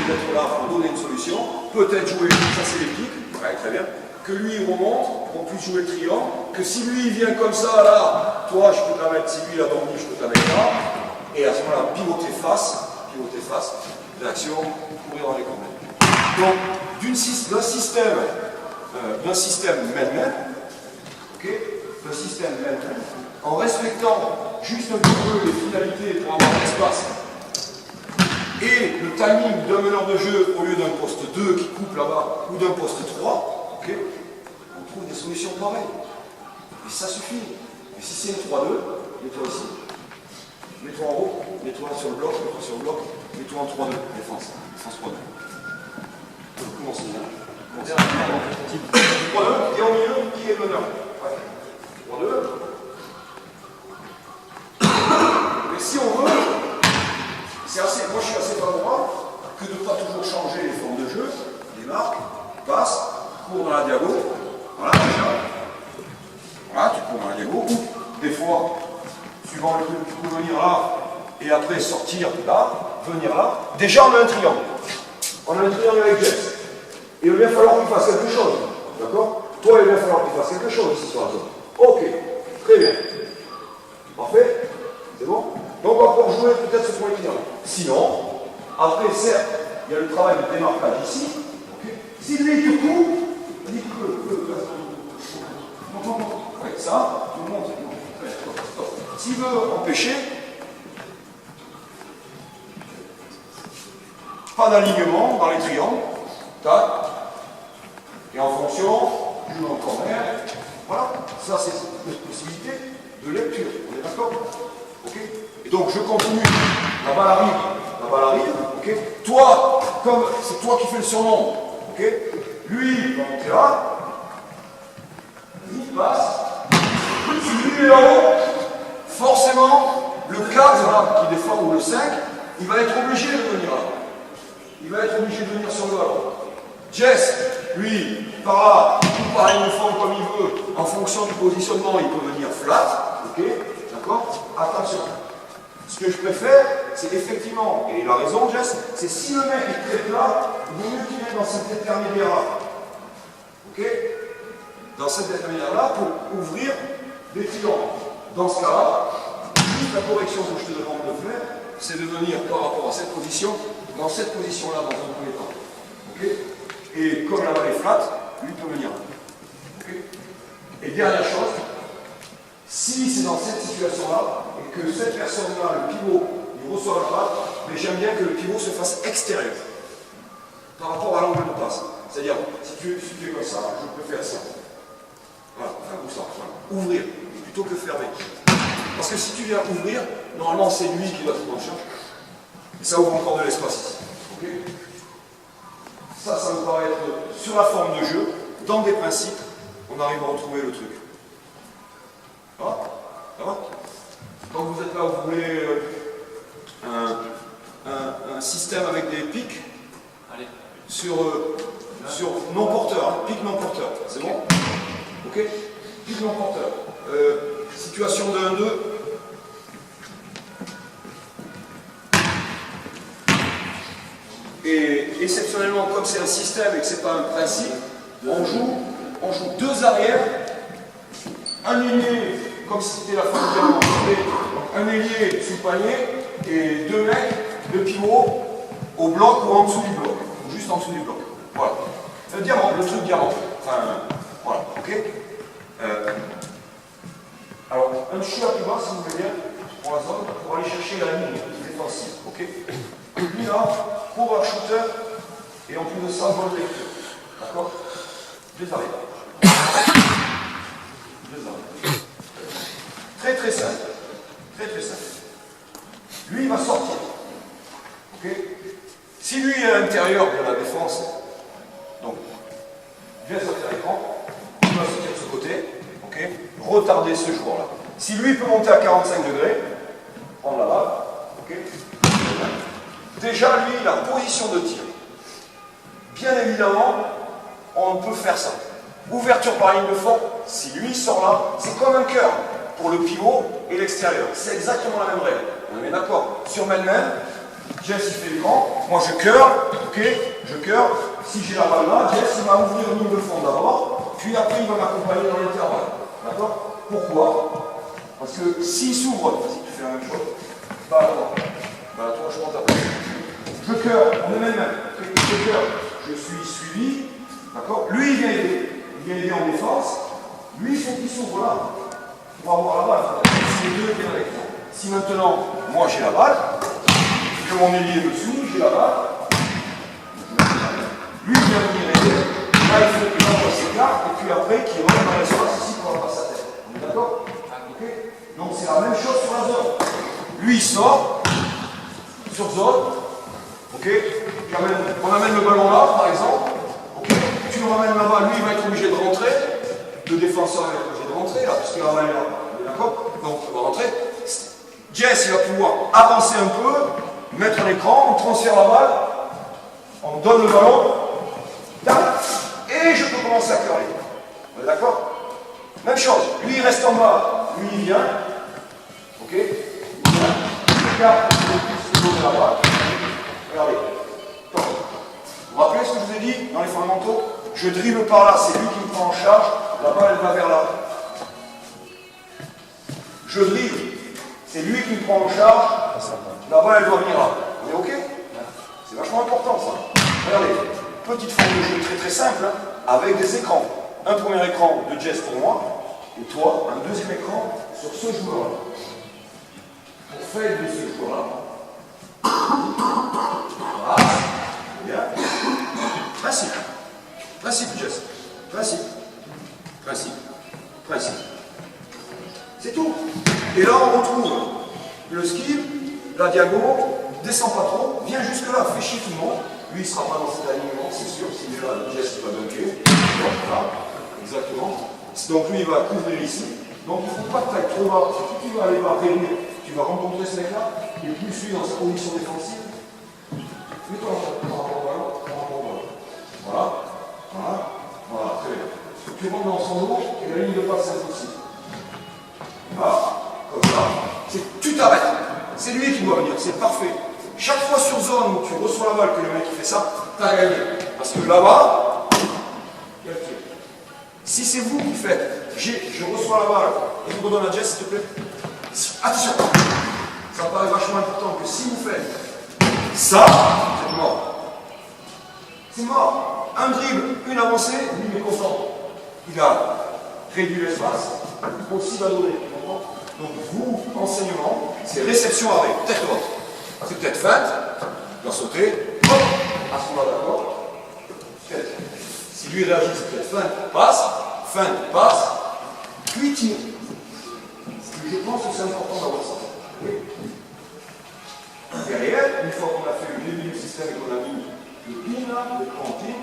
d'être là pour donner une solution, peut-être jouer, ça c'est les pics, ouais, très bien, que lui il remonte, qu'on puisse jouer le triangle, que si lui il vient comme ça là, toi je peux te la mettre, si lui il a dormi, je peux te la mettre là, et à ce moment-là, pivoter face, réaction, courir dans les complets. Donc, d'un système man-man, okay, d'un système man-man, en respectant juste un petit peu les finalités pour avoir l'espace, et le timing d'un meneur de jeu au lieu d'un poste 2 qui coupe là-bas ou d'un poste 3, okay, on trouve des solutions pareilles. Et ça suffit. Et si c'est une 3-2, mets-toi ici. Mets-toi en haut, mets-toi sur le bloc, mets-toi sur le bloc, mets-toi en 3-2, défense 3-2. Comment c'est bien? 3-2, et au milieu, qui est l'honneur? 3-2. Mais si on veut, moi je suis assez favorable que de ne pas toujours changer les formes de jeu, démarque, passe, cours dans la diago, voilà déjà. Voilà, tu cours dans la diago, ou des fois, suivant le truc, tu peux venir là, et après sortir là, venir là. Déjà on a un triangle. On a un triangle avec Jess. Et il va bien falloir qu'il fasse quelque chose. D'accord? Toi, il va bien falloir qu'il fasse quelque chose ici sur la zone. Ok, très bien. Parfait? C'est bon? Donc on va pouvoir jouer peut-être ce point triangle. Sinon, après, certes, il y a le travail de démarquage ici. Okay. Si lui il te coupe, dis que. Ouais, ça, tout le monde. S'il veut empêcher, pas d'alignement dans les triangles. Tac. Et en fonction du nom de corner, voilà, ça c'est une possibilité de lecture. On est d'accord? Ok. Et donc je continue. La balle arrive, ok. Toi, comme c'est toi qui fais le surnom, ok. Lui, il va monter là. Il passe. Si lui est là-haut, forcément, le 4 là, qui défend ou le 5, il va être obligé de venir là. Il va être obligé de venir sur le ballon. Jess, lui, par là, ou par une forme comme il veut, en fonction du positionnement, il peut venir flat, ok, d'accord. Attention. Ce que je préfère, c'est effectivement, et il a raison Jess, c'est si le mec est très plat, il vaut mieux qu'il vienne dans cette intermédiaire-là. Ok? Dans cette intermédiaire-là pour ouvrir des triangles. Dans ce cas-là, toute la correction que je te demande de faire, c'est de venir par rapport à cette position, dans cette position-là, dans un premier temps. Ok? Et comme la balle est flat, lui peut venir. Ok? Et dernière chose, si c'est dans cette situation-là, et que cette personne-là, le pivot, il reçoit la balle, mais j'aime bien que le pivot se fasse extérieur par rapport à l'angle de passe. C'est-à-dire, si tu es comme ça, je préfère ça. Voilà, enfin, ou ça, voilà. Ouvrir, plutôt que fermer. Parce que si tu viens ouvrir, normalement c'est lui qui doit te prendre en charge. Et ça ouvre encore de l'espace ici. Okay, ça me paraît être sur la forme de jeu, dans des principes, on arrive à retrouver le truc. Voilà. Ça va? Donc vous êtes là, vous voulez un système avec des pics. Allez. Sur non porteur, pic non porteur. C'est bon? Ok? Pic non porteur. Situation de 1-2. Et exceptionnellement, comme c'est un système et que c'est pas un principe, on joue deux arrières, un ailier, comme si c'était la fin du diamant, un ailier sous le panier et deux mecs de pivot au bloc ou en dessous du bloc, ou juste en dessous du bloc. Voilà. Le diamant, le truc diamant. Enfin, voilà, ok. Alors, un chou à plus bas, si vous voulez bien, pour la zone, pour aller chercher la ligne défensive, ok. Lui là, cover shooter, et en plus de ça, vol lecteur. D'accord? Deux arrières. Deux arrières. Très très simple. Très très simple. Lui, il va sortir. Ok? Si lui est à l'intérieur de la défense, donc, il vient sortir à l'écran, il va sortir de ce côté, ok? Retarder ce joueur-là. Si lui peut monter à 45 degrés, prendre la balle, ok? Déjà, lui, il a position de tir. Bien évidemment, on peut faire ça. Ouverture par ligne de fond, si lui sort là, c'est comme un cœur pour le pivot et l'extérieur. C'est exactement la même règle. On est d'accord? Sur même, Jess il fait l'écran, moi je cœur, ok? Je cœur. Si j'ai la balle là, Jess il va ouvrir une ligne de fond d'abord, puis après il va m'accompagner dans l'intervalle. D'accord? Pourquoi? Parce que s'il s'ouvre, vas-y, tu fais la même chose. Bah toi je monte après. Je cœur, on est même. Je cœur, je suis suivi. D'accord? Lui il vient aider. Il vient aider en défense. Lui il faut qu'il s'ouvre là. Pour avoir la balle. Si les deux viennent avec toi. Si maintenant, moi j'ai la balle, que mon ailier me suit, j'ai la balle. Lui il vient venir aider. Là il faut qu'il envoie ses cartes et puis après qu'il rentre dans l'espace ici pour avoir sa tête. On est d'accord? Ok? la même chose sur la zone. Lui, il sort sur zone. Ok, on amène le ballon là, par exemple. Ok, tu le ramènes là-bas, lui, il va être obligé de rentrer. Le défenseur va être obligé de rentrer là, puisqu'il va aller là. D'accord? Donc, il va rentrer. Jess, il va pouvoir avancer un peu, mettre l'écran, on transfère la balle, on donne le ballon, tac, et je peux commencer à curler. On est d'accord? Même chose, lui il reste en bas, lui il vient, ok? Il vient, il regarde, il donne la balle. Regardez, attends. Vous vous rappelez ce que je vous ai dit dans les fondamentaux? Je dribble par là, c'est lui qui me prend en charge, la balle elle va vers là. Je dribble. C'est lui qui me prend en charge. Là-bas, elle doit venir là. On est OK? C'est vachement important, ça. Regardez, petite forme de jeu très très simple, hein, avec des écrans. Un premier écran de Jess pour moi, et toi, un deuxième écran sur ce joueur-là. Pour faire de ce joueur-là. Voilà. Bien. Principe. Principe, Jess. Principe. Principe. Principe. C'est tout. Et là, on retrouve le skip, la diago, descend pas trop, vient jusque là, fait chier tout le monde. Lui, il sera pas dans cet alignement, c'est sûr. S'il est là, Jess, il va dunker. Voilà, exactement. Donc lui, il va couvrir ici. Donc il ne faut pas que tu ailles trop bas. Si tu vas aller bas, prévenir, tu vas rencontrer ce mec-là, et plus lui dans sa position défensive. Mets-toi dans rapport au ballon, Voilà, voilà, voilà, très bien. Tu rentres dans son dos, et la ligne de passe, c'est impossible. Voilà, comme ça. Tu t'arrêtes. C'est lui qui doit venir, c'est parfait. Chaque fois sur zone où tu reçois la balle que le mec fait ça, tu as gagné. Parce que là-bas, il y a le tir. Si c'est vous qui faites, je reçois la balle et je vous redonne à Jess, s'il te plaît. Attention, ça paraît vachement important que si vous faites ça, c'est mort. C'est mort. Un dribble, une avancée, lui il est content. Il a réduit l'espace, aussi va donner. Donc vous, enseignement, c'est réception arrêt, tête haute. C'est peut-être feinte, il doit sauter, hop, à ce moment-là d'accord. Si lui réagit, c'est peut-être feinte, passe, puis tire. Je pense que c'est important d'avoir ça. Oui. Derrière, une fois qu'on a fait le début du système et qu'on a mis le pin là, le pin,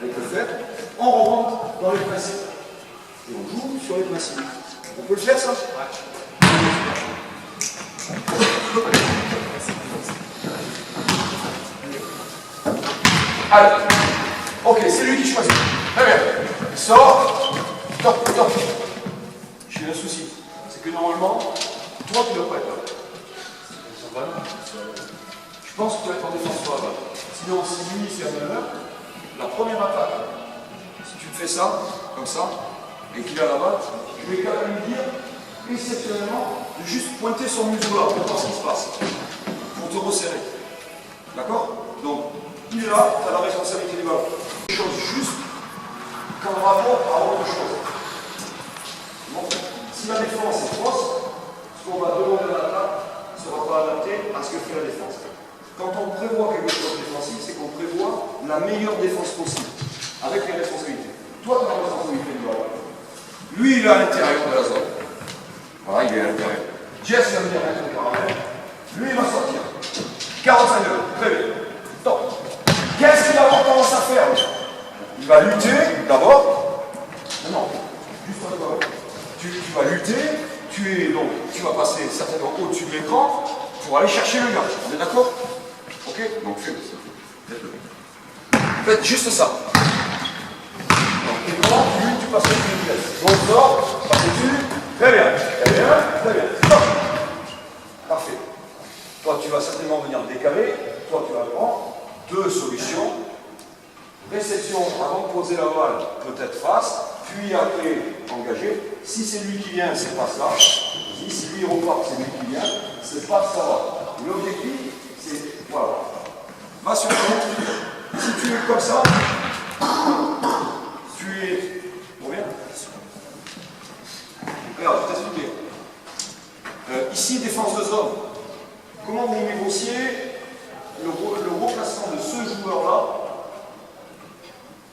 avec le fait, on rentre dans les principes. Et on joue sur les principes. On peut le faire ça? Ouais. Allez. Ok, c'est lui qui choisit. Très bien. Il sort. Top. J'ai un souci. C'est que normalement, toi tu dois pas être là. Je pense que tu vas être en défense sur la balle. Sinon, si lui c'est un meneur, la première attaque, si tu me fais ça, comme ça, et qu'il a la balle, je vais quand même lui dire, exceptionnellement, de juste pointer son museau là pour voir ce qui se passe. Pour te resserrer. D'accord? Donc, il est là, tu as la responsabilité du ballon. Une chose juste comme rapport à autre chose. Bon. Si la défense est fausse, ce qu'on va demander à l'attaque ne sera pas adapté à ce que fait la défense. Quand on prévoit quelque chose de défensif, c'est qu'on prévoit la meilleure défense possible, avec les responsabilités. Toi, tu as la responsabilité du ballon. Lui, il est à l'intérieur de la zone. Voilà, il est à l'intérieur. Jess va venir mettre le paramètre. Lui, il va sortir. 45 degrés. Très bien. Donc, qu'est-ce qu'il va avoir tendance à faire? Il va lutter d'abord. Non, juste un peu. Tu vas lutter. Tu vas passer certainement au-dessus de l'écran pour aller chercher le gars. On est d'accord? Ok? Donc, faites-le. Faites juste ça. Donc, l'écran, tu passes au-dessus de vitesse. Donc, sort, passe au-dessus. Très bien. Stop. Parfait. Toi, tu vas certainement venir décaler. Toi, tu vas prendre deux solutions. Réception avant de poser la balle, peut-être face, puis après engager. Si c'est lui qui vient, c'est pas ça. Si lui repart, c'est lui qui vient, c'est pas ça. L'objectif, c'est voilà. Va sur le compte. Si tu es comme ça, tu es. Bon bien. Regarde, je vais t'expliquer. Ici, défense de zone. Comment vous négociez le replacement de ce joueur-là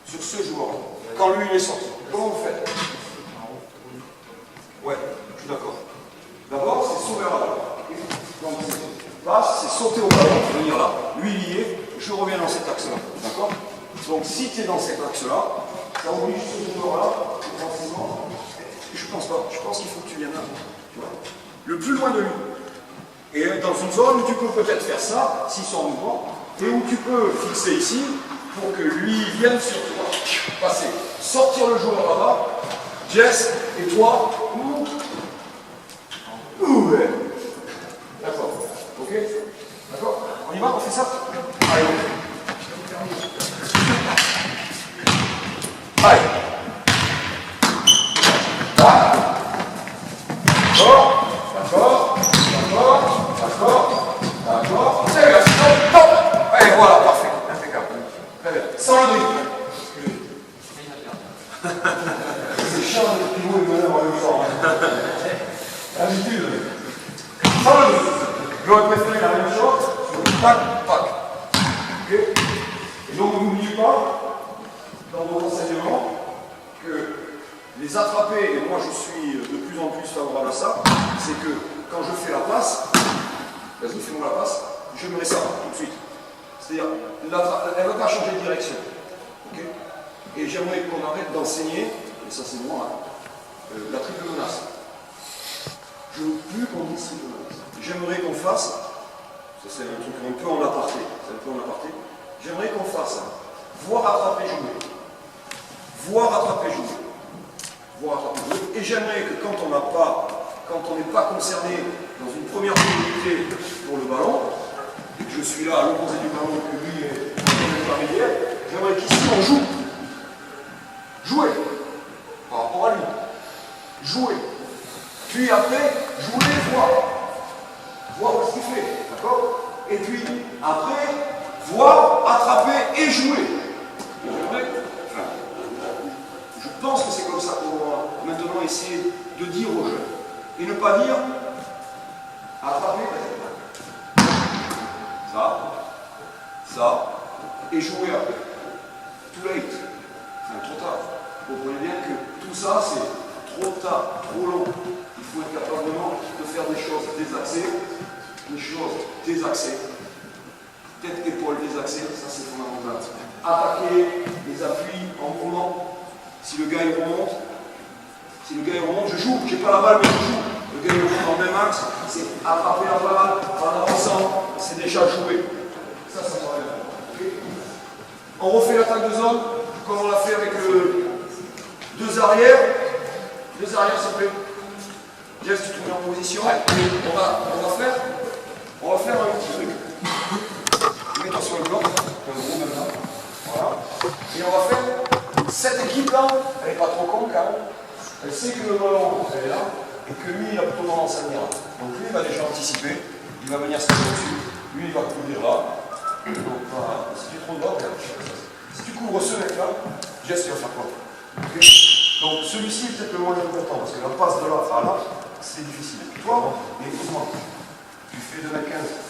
sur ce joueur-là, quand lui il est sorti? Comment vous faites? Ouais, je suis d'accord. D'abord, reviens dans cet axe-là. D'accord? Donc si tu es dans cet axe-là, ça oblige ce joueur-là, forcément. Je pense pas. Je pense qu'il faut que tu viennes là. Tu vois, le plus loin de lui. Et dans une zone où tu peux peut-être faire ça, s'ils sont en mouvement, et où tu peux fixer ici pour que lui vienne sur toi. Passer. Sortir le joueur là-bas. Jess, et toi. Ouais. D'accord. Ok? D'accord? On y va? On fait ça? Allez, allez. Ah. D'accord. D'accord. D'accord. D'accord. D'accord. C'est bien. Stop. Allez, voilà, parfait. Impeccable. Très bien. Sans le drill. C'est chiant de pivot et de meneur en même temps. Habitude. Sans le drill. J'aurais préféré la même chose. Pac, pac. Ok? Et donc, n'oubliez pas, dans vos enseignements, que les attraper, et moi je suis de plus en plus favorable à ça, c'est que quand je fais la passe, vas-y, fais-moi la passe, j'aimerais ça tout de suite. C'est-à-dire, elle ne va pas changer de direction. Okay? Et j'aimerais qu'on arrête d'enseigner, et ça c'est moi, la triple menace. Je ne veux plus qu'on dise triple menace. J'aimerais qu'on fasse, ça c'est un truc un peu en aparté, j'aimerais qu'on fasse voir, attraper, jouer. Voir, attraper, jouer. Voir, attraper, jouer. Et j'aimerais que quand on n'est pas concerné dans une première priorité pour le ballon, et que je suis là à l'opposé du ballon, que lui est dans la rivière, j'aimerais qu'ici on joue. Jouer. Par rapport à lui. Jouer. Puis après, jouer, voir. Voir ce qu'il fait. D'accord? Et puis, après, voir, attraper et jouer. Je pense que c'est comme ça qu'on va maintenant essayer de dire aux jeunes. Et ne pas dire attraper, ça, et jouer après. Too late. Enfin, trop tard. Vous comprenez bien que tout ça, c'est trop tard, trop long. Il faut être capable de faire des choses désaxées. Tête, épaule, désaxée, ça c'est fondamental. Attaquer les appuis en mouvement. Si le gars il remonte, je joue, j'ai pas la balle mais je joue. Le gars il remonte dans le même axe, c'est attraper la balle en avançant, c'est déjà joué. Ça va bien. Okay. On refait l'attaque de zone, comme on l'a fait avec deux arrières. Deux arrières s'il te plaît. Jess, tu te mets en position. On va faire un petit truc. Mets-toi sur le bloc, comme vous maintenant. Voilà. Et on va faire cette équipe-là, elle n'est pas trop con quand même. Elle sait que le ballon, elle est là, et que lui, il a plutôt tendance à venir là. Donc lui, il va déjà anticiper, il va venir se mettre dessus, lui, il va couvrir là. Donc voilà, si tu es trop droit, si tu couvres ce mec-là, Jess, il va faire quoi? Okay. Donc celui-ci est peut-être le moins important, parce que la passe de là à là, c'est difficile. Toi, mais écoute-moi, tu fais 2m15.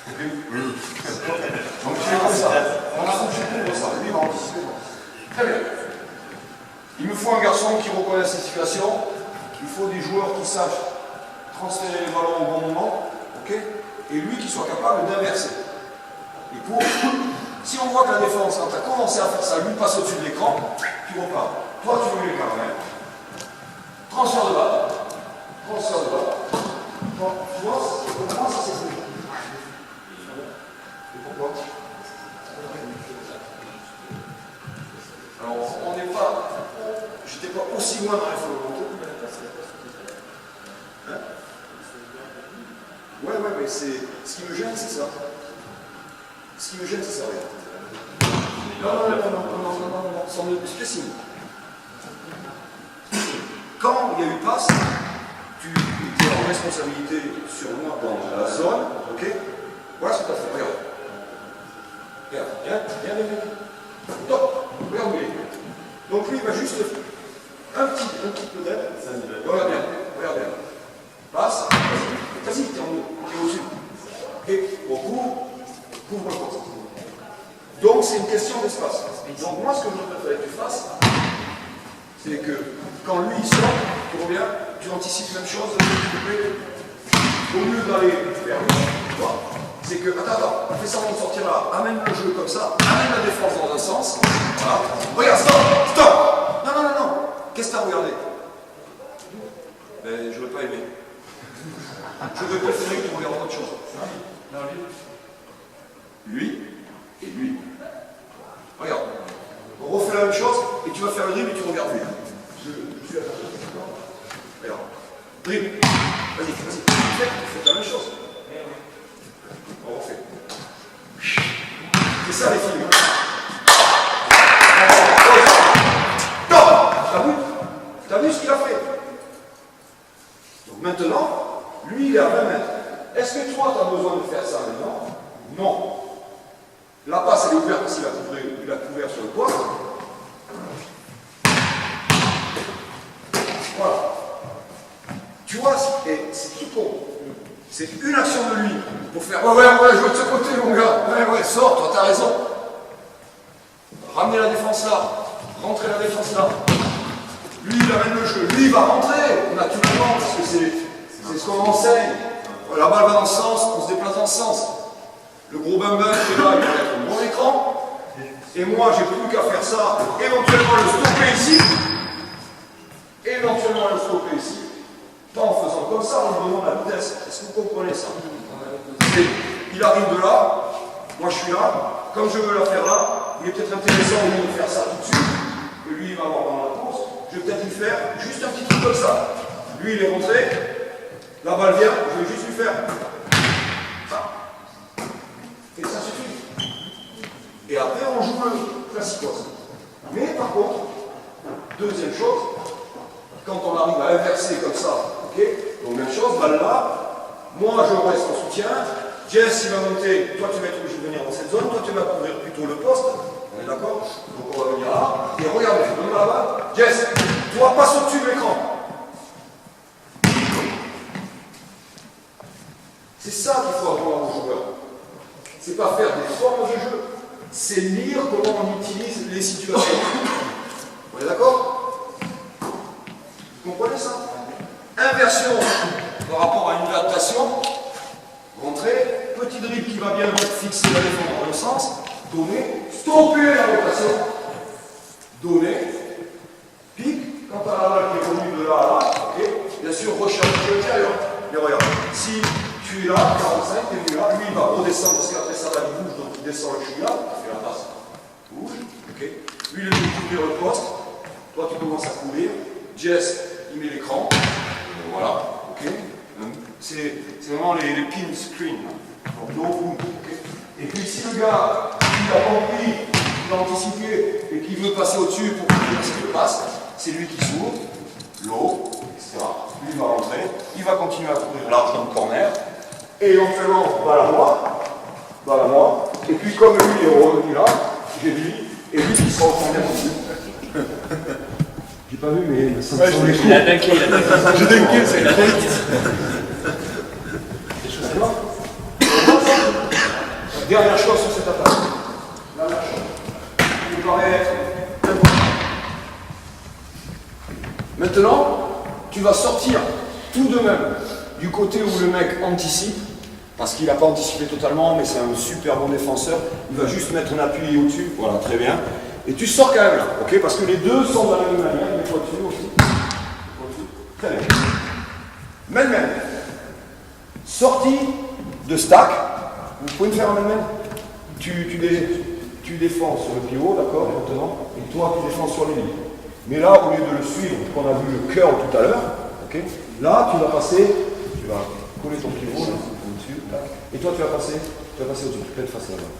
Donc tu fais comme ça. On a bougé pour ça. Lui, il va anticiper. Très bien. Il me faut un garçon qui reconnaisse cette situation. Il faut des joueurs qui sachent transférer les ballons au bon moment. Okay, et lui qui soit capable d'inverser. Et pour. Si on voit que la défense, quand tu as commencé à faire ça, lui passe au-dessus de l'écran, tu repars. Toi, tu veux les carrés. Transfert de balle. Transfert de balle. Tu vois, comment ça s'est fait? Pourquoi? Alors, on n'est pas. J'étais pas aussi loin dans les fondamentaux. Hein? Ouais, mais c'est. Ce qui me gêne, c'est ça. Ce qui me gêne, c'est ça. Non, sans le spécimen. Quand il y a eu passe, tu étais en responsabilité sur moi dans la zone, ok? Voilà ce que tu as fait, regarde. Regarde, top, regarde où il est. Donc lui, il va juste un petit peu d'aide. Regarde bien. Passe, vas-y, t'es en haut, t'es au-dessus. Ok, on couvre le poste. Donc c'est une question d'espace. Donc moi, ce que je préfère que tu fasses, c'est que quand lui il sort, tu reviens, tu anticipes la même chose, au lieu d'aller vers lui, tu vois, c'est que, attends, fais semblant de sortir là, amène le jeu comme ça, amène la défense dans un sens, voilà. Regarde, stop. Non. Qu'est-ce que t'as regardé? Ben, j'aurais pas aimé. J'aurais préféré que tu regardes autre chose. Lui et lui. Regarde. On refait la même chose et tu vas faire le dribble et tu regardes lui. Je suis à ta place. Regarde. Dribble. Vas-y. Fais la même chose. On refait. C'est ça les filles. T'as vu ce qu'il a fait? Donc maintenant, lui il est à 20 mètres. Est-ce que toi tu as besoin de faire ça maintenant? Non. La passe elle est ouverte parce qu'il a couvert sur le poste. Voilà. Tu vois, c'est tout con. C'est une action de lui pour faire ouais, je veux de ce côté mon gars. Ouais, sors, toi t'as raison. Ramener la défense là. Rentrer la défense là. Lui il amène le jeu. Lui il va rentrer naturellement parce que c'est ce qu'on enseigne. La balle va dans ce sens, on se déplace dans ce sens. Le gros bum qui est là, il va être au bon écran. Et moi, j'ai plus qu'à faire ça. Éventuellement le stopper ici. Pas en faisant comme ça, en lui donnant la vitesse. Est-ce que vous comprenez ça? Il arrive de là. Moi, je suis là. Comme je veux la faire là, il est peut-être intéressant au lieu de faire ça tout de suite. Que lui, il va avoir dans la course. Je vais peut-être lui faire juste un petit truc comme ça. Lui, il est rentré. La balle vient, je vais juste lui faire. Et ça suffit. Et après, on joue le classicos. Mais par contre, deuxième chose, quand on arrive à inverser comme ça, ok, donc même chose, balle là, moi je reste en soutien, Jess il va monter, toi tu vas être obligé de venir dans cette zone, toi tu vas couvrir plutôt le poste, on est d'accord? Donc on va venir là, et regardez, donne-moi la balle, Jess, toi passe au-dessus de l'écran. C'est ça qu'il faut apprendre aux joueurs. C'est pas faire des formes de jeu, c'est lire comment on utilise les situations. On est d'accord? Vous comprenez ça? Inversion par rapport à une adaptation. Rentrer, petit dribble qui va bien fixer la défense dans le sens. Donner, stopper la rotation. Donner, pique, quand tu as la balle qui est revenue de là à là, ok, bien sûr, recherche l'intérieur. Mais regarde, si tu es là, 45, tu es venu là, lui il va redescendre parce qu'après ça va il bouge, donc il descend le chouïa, il fait la passe. Bouge, ok. Lui il est venu couvrir le poste, toi tu commences à couvrir, Jess il met l'écran, voilà, ok. C'est vraiment les pin screen, donc no boom, ok. Et puis si le gars il a compris, il a anticipé et qu'il veut passer au-dessus pour couvrir ce qu'il passe, c'est lui qui s'ouvre, l'eau, etc. Lui il va rentrer, il va continuer à couvrir large dans le corner. Et éventuellement, balle à moi, et puis comme lui est revenu là, j'ai lui, et lui qui sera au corner aussi. J'ai pas vu, mais ça me semble Il a dunké, J'ai dunké, c'est trop vite. Dernière chose sur cette attaque. Dernière chose. Il me paraît être important. Maintenant, tu vas sortir tout de même du côté où le mec anticipe, parce qu'il n'a pas anticipé totalement, mais c'est un super bon défenseur, il va juste mettre un appui au-dessus, voilà, très bien. Et tu sors quand même là, ok, parce que les deux sont dans la même manière, mets-toi dessus aussi. Très bien. Même. Sortie de stack, vous pouvez me faire un même. Tu défends sur le pivot, d'accord, maintenant, et toi tu défends sur les lignes. Mais là, au lieu de le suivre, qu'on a vu le curl tout à l'heure, ok, là tu vas passer, tu vas coller ton pivot là, au-dessus, et toi tu vas passer au-dessus, tu peux être face là-bas.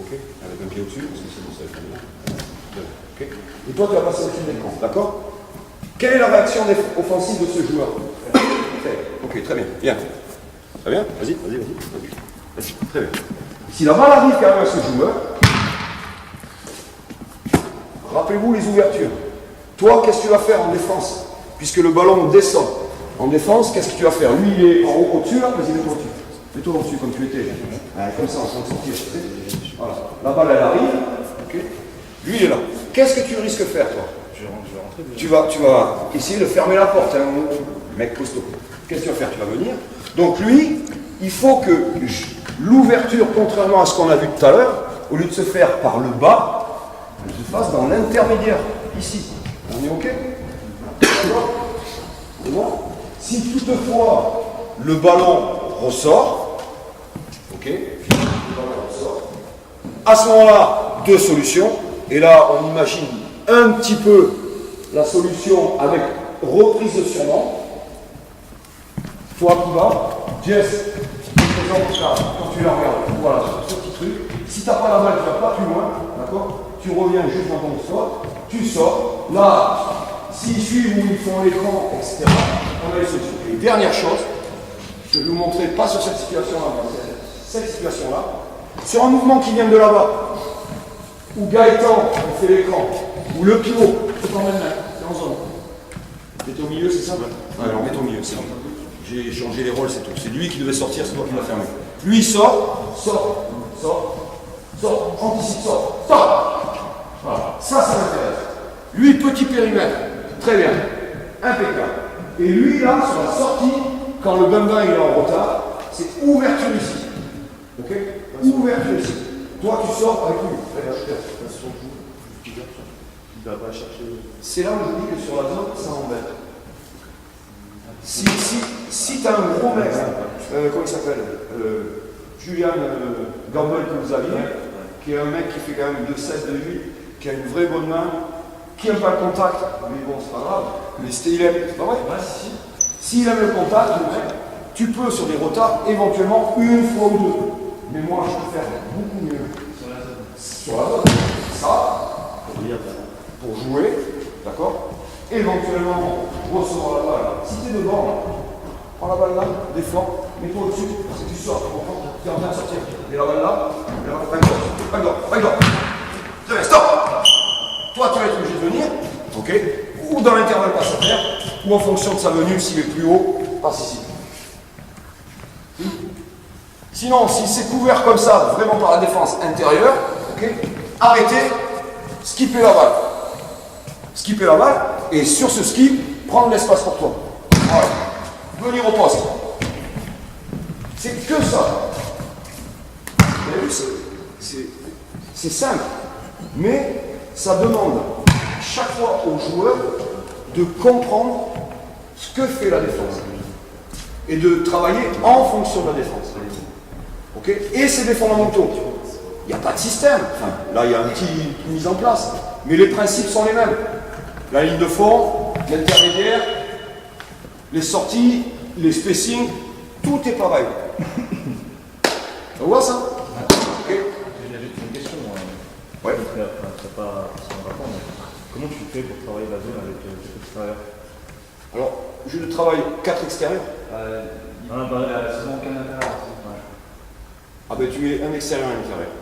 Ok, avec un pied au-dessus, parce que c'est bon, ça va être bien. Ok, et toi tu vas passer au-dessus de l'écran, d'accord? Quelle est la réaction offensive de ce joueur? Ok, très bien, bien. Très bien, vas-y. Très bien. Si la balle arrive quand même à ce joueur, rappelez-vous les ouvertures. Toi, qu'est-ce que tu vas faire en défense? Puisque le ballon descend. En défense, qu'est-ce que tu vas faire? Lui, il est en haut, au-dessus, là, vas-y, mets-toi au-dessus. Mets-toi au-dessus, comme tu étais. Comme ça, en train de sortir. Voilà. La balle, elle arrive. Okay. Lui, il est là. Qu'est-ce que tu risques de faire, toi? Je vais rentrer. Tu vas essayer de fermer la porte, hein, mec costaud. Qu'est-ce que tu vas faire? Tu vas venir. Donc lui, il faut que l'ouverture, contrairement à ce qu'on a vu tout à l'heure, au lieu de se faire par le bas, elle se fasse dans l'intermédiaire, ici. On est OK? D'accord? C'est bon? Si toutefois le ballon ressort, OK? Le ballon ressort. À ce moment-là, deux solutions. Et là, on imagine un petit peu la solution avec reprise de surnom. Toi qui vas, Jess, quand tu la regardes, voilà, ce petit truc. Si tu n'as pas la balle, tu ne vas pas plus loin, d'accord? Tu reviens juste dans ton spot, tu sors. Là, s'ils suivent ou ils font l'écran, etc., on a les solutions. Et dernière chose, je vais vous montrer, pas sur cette situation-là, mais cette situation-là, sur un mouvement qui vient de là-bas, où Gaëtan on fait l'écran, ou le pivot, c'est quand même là, c'est en zone. T'es au milieu, c'est ça? Ouais, alors mets au milieu, c'est bon. J'ai changé les rôles, c'est tout. C'est lui qui devait sortir, c'est toi qui l'as fermé. Lui il sort, anticipe, sort. Voilà, ça m'intéresse. Lui, petit périmètre, très bien, impeccable. Et lui, là, sur la sortie, quand le bambin il est en retard, c'est ouverture ici. Ok? Ouverture ici. Toi, tu sors avec lui. C'est là où je dis que sur la zone, ça m'embête. Si tu as un gros mec, comment il s'appelle, Julian Gamble que vous aviez, qui est un mec qui fait quand même 2,7, 2,8, qui a une vraie bonne main, qui n'aime pas le contact, mais bon, c'est pas grave, mais il aime, c'est pas vrai? S'il aime le contact, le mec, tu peux sur des retards, éventuellement une fois ou deux. Mais moi, je peux faire beaucoup mieux sur la zone. Ça, pour jouer, d'accord? Éventuellement, recevoir la balle. Si tu es devant, là, prends la balle là, défends, mets-toi au-dessus, parce que tu sors, tu es en train de sortir. Et la balle là, backdoor. Stop! Toi, tu vas être obligé de venir, ok? Ou dans l'intervalle passe à terre, ou en fonction de sa venue, s'il est plus haut, passe ici. Sinon, si c'est couvert comme ça, vraiment par la défense intérieure, ok? Arrêtez, skipper la balle. Skipper la balle, et sur ce skip, prendre l'espace pour toi. Voilà. Venir au poste. C'est que ça. Vous avez vu, c'est simple. Mais ça demande chaque fois aux joueurs de comprendre ce que fait la défense. Et de travailler en fonction de la défense. Ok? Et c'est des fondamentaux. Il n'y a pas de système. Enfin, là, il y a une petite mise en place. Mais les principes sont les mêmes. La ligne de fond, l'intermédiaire, les sorties, les spacings, tout est pareil. On voit ça? Ok. J'ai une question. Ouais. C'est pas sans rapport, mais comment tu fais pour travailler la zone avec les extérieurs? Alors, je travaille 4 extérieurs. La saison Canada. Ah ben tu mets un extérieur et un intérieur.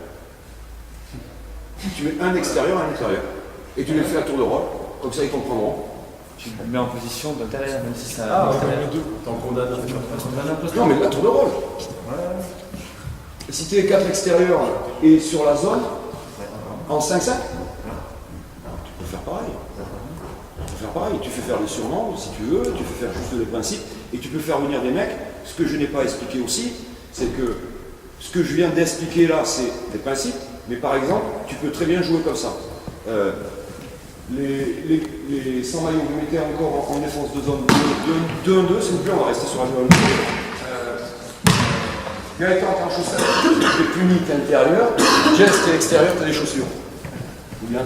Tu mets un extérieur et un intérieur. Et tu les fais à tour de rôle, comme ça ils comprendront. Tu le mets en position d'intérieur, même si ça. Ah, ouais. T'en condamnes un peu. Non mais à tour de rôle. Si tu es 4 extérieurs et sur la zone, en 5-5, tu peux faire pareil. Tu fais faire des surnoms si tu veux, tu fais faire juste des principes, et tu peux faire venir des mecs. Ce que je n'ai pas expliqué aussi, c'est que ce que je viens d'expliquer là, c'est des principes, mais par exemple, tu peux très bien jouer comme ça. Les 100 maillots, vous mettez encore en défense de zone 2-1-2, s'il vous plaît, on va rester sur la zone 2. Gaëtan, t'es en chaussette, t'es puni, t'es intérieur, Jess, t'es extérieur, t'as des chaussures. Ou bien